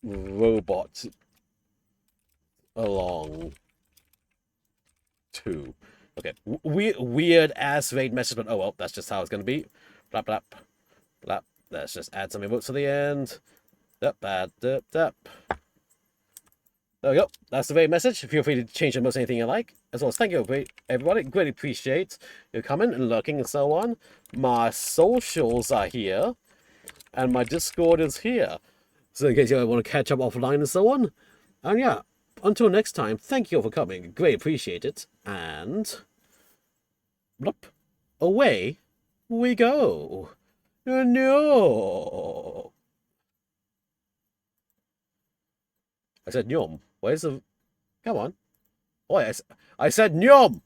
robots along too. Okay, weird ass raid message, but oh well, that's just how it's gonna be. Blap blap blap. Let's just add some emotes to the end. Dup, dup, dup, dup. There we go. That's the raid message. Feel free to change almost anything you like. As well as thank you, everybody. Greatly appreciate your coming and lurking and so on. My socials are here, and my Discord is here. So in case you want to catch up offline and so on. And yeah, until next time, thank you all for coming. Great appreciate it. And blop, away we go. No. I said Nyom. Where's the... Come on. Oh, I said Nyom.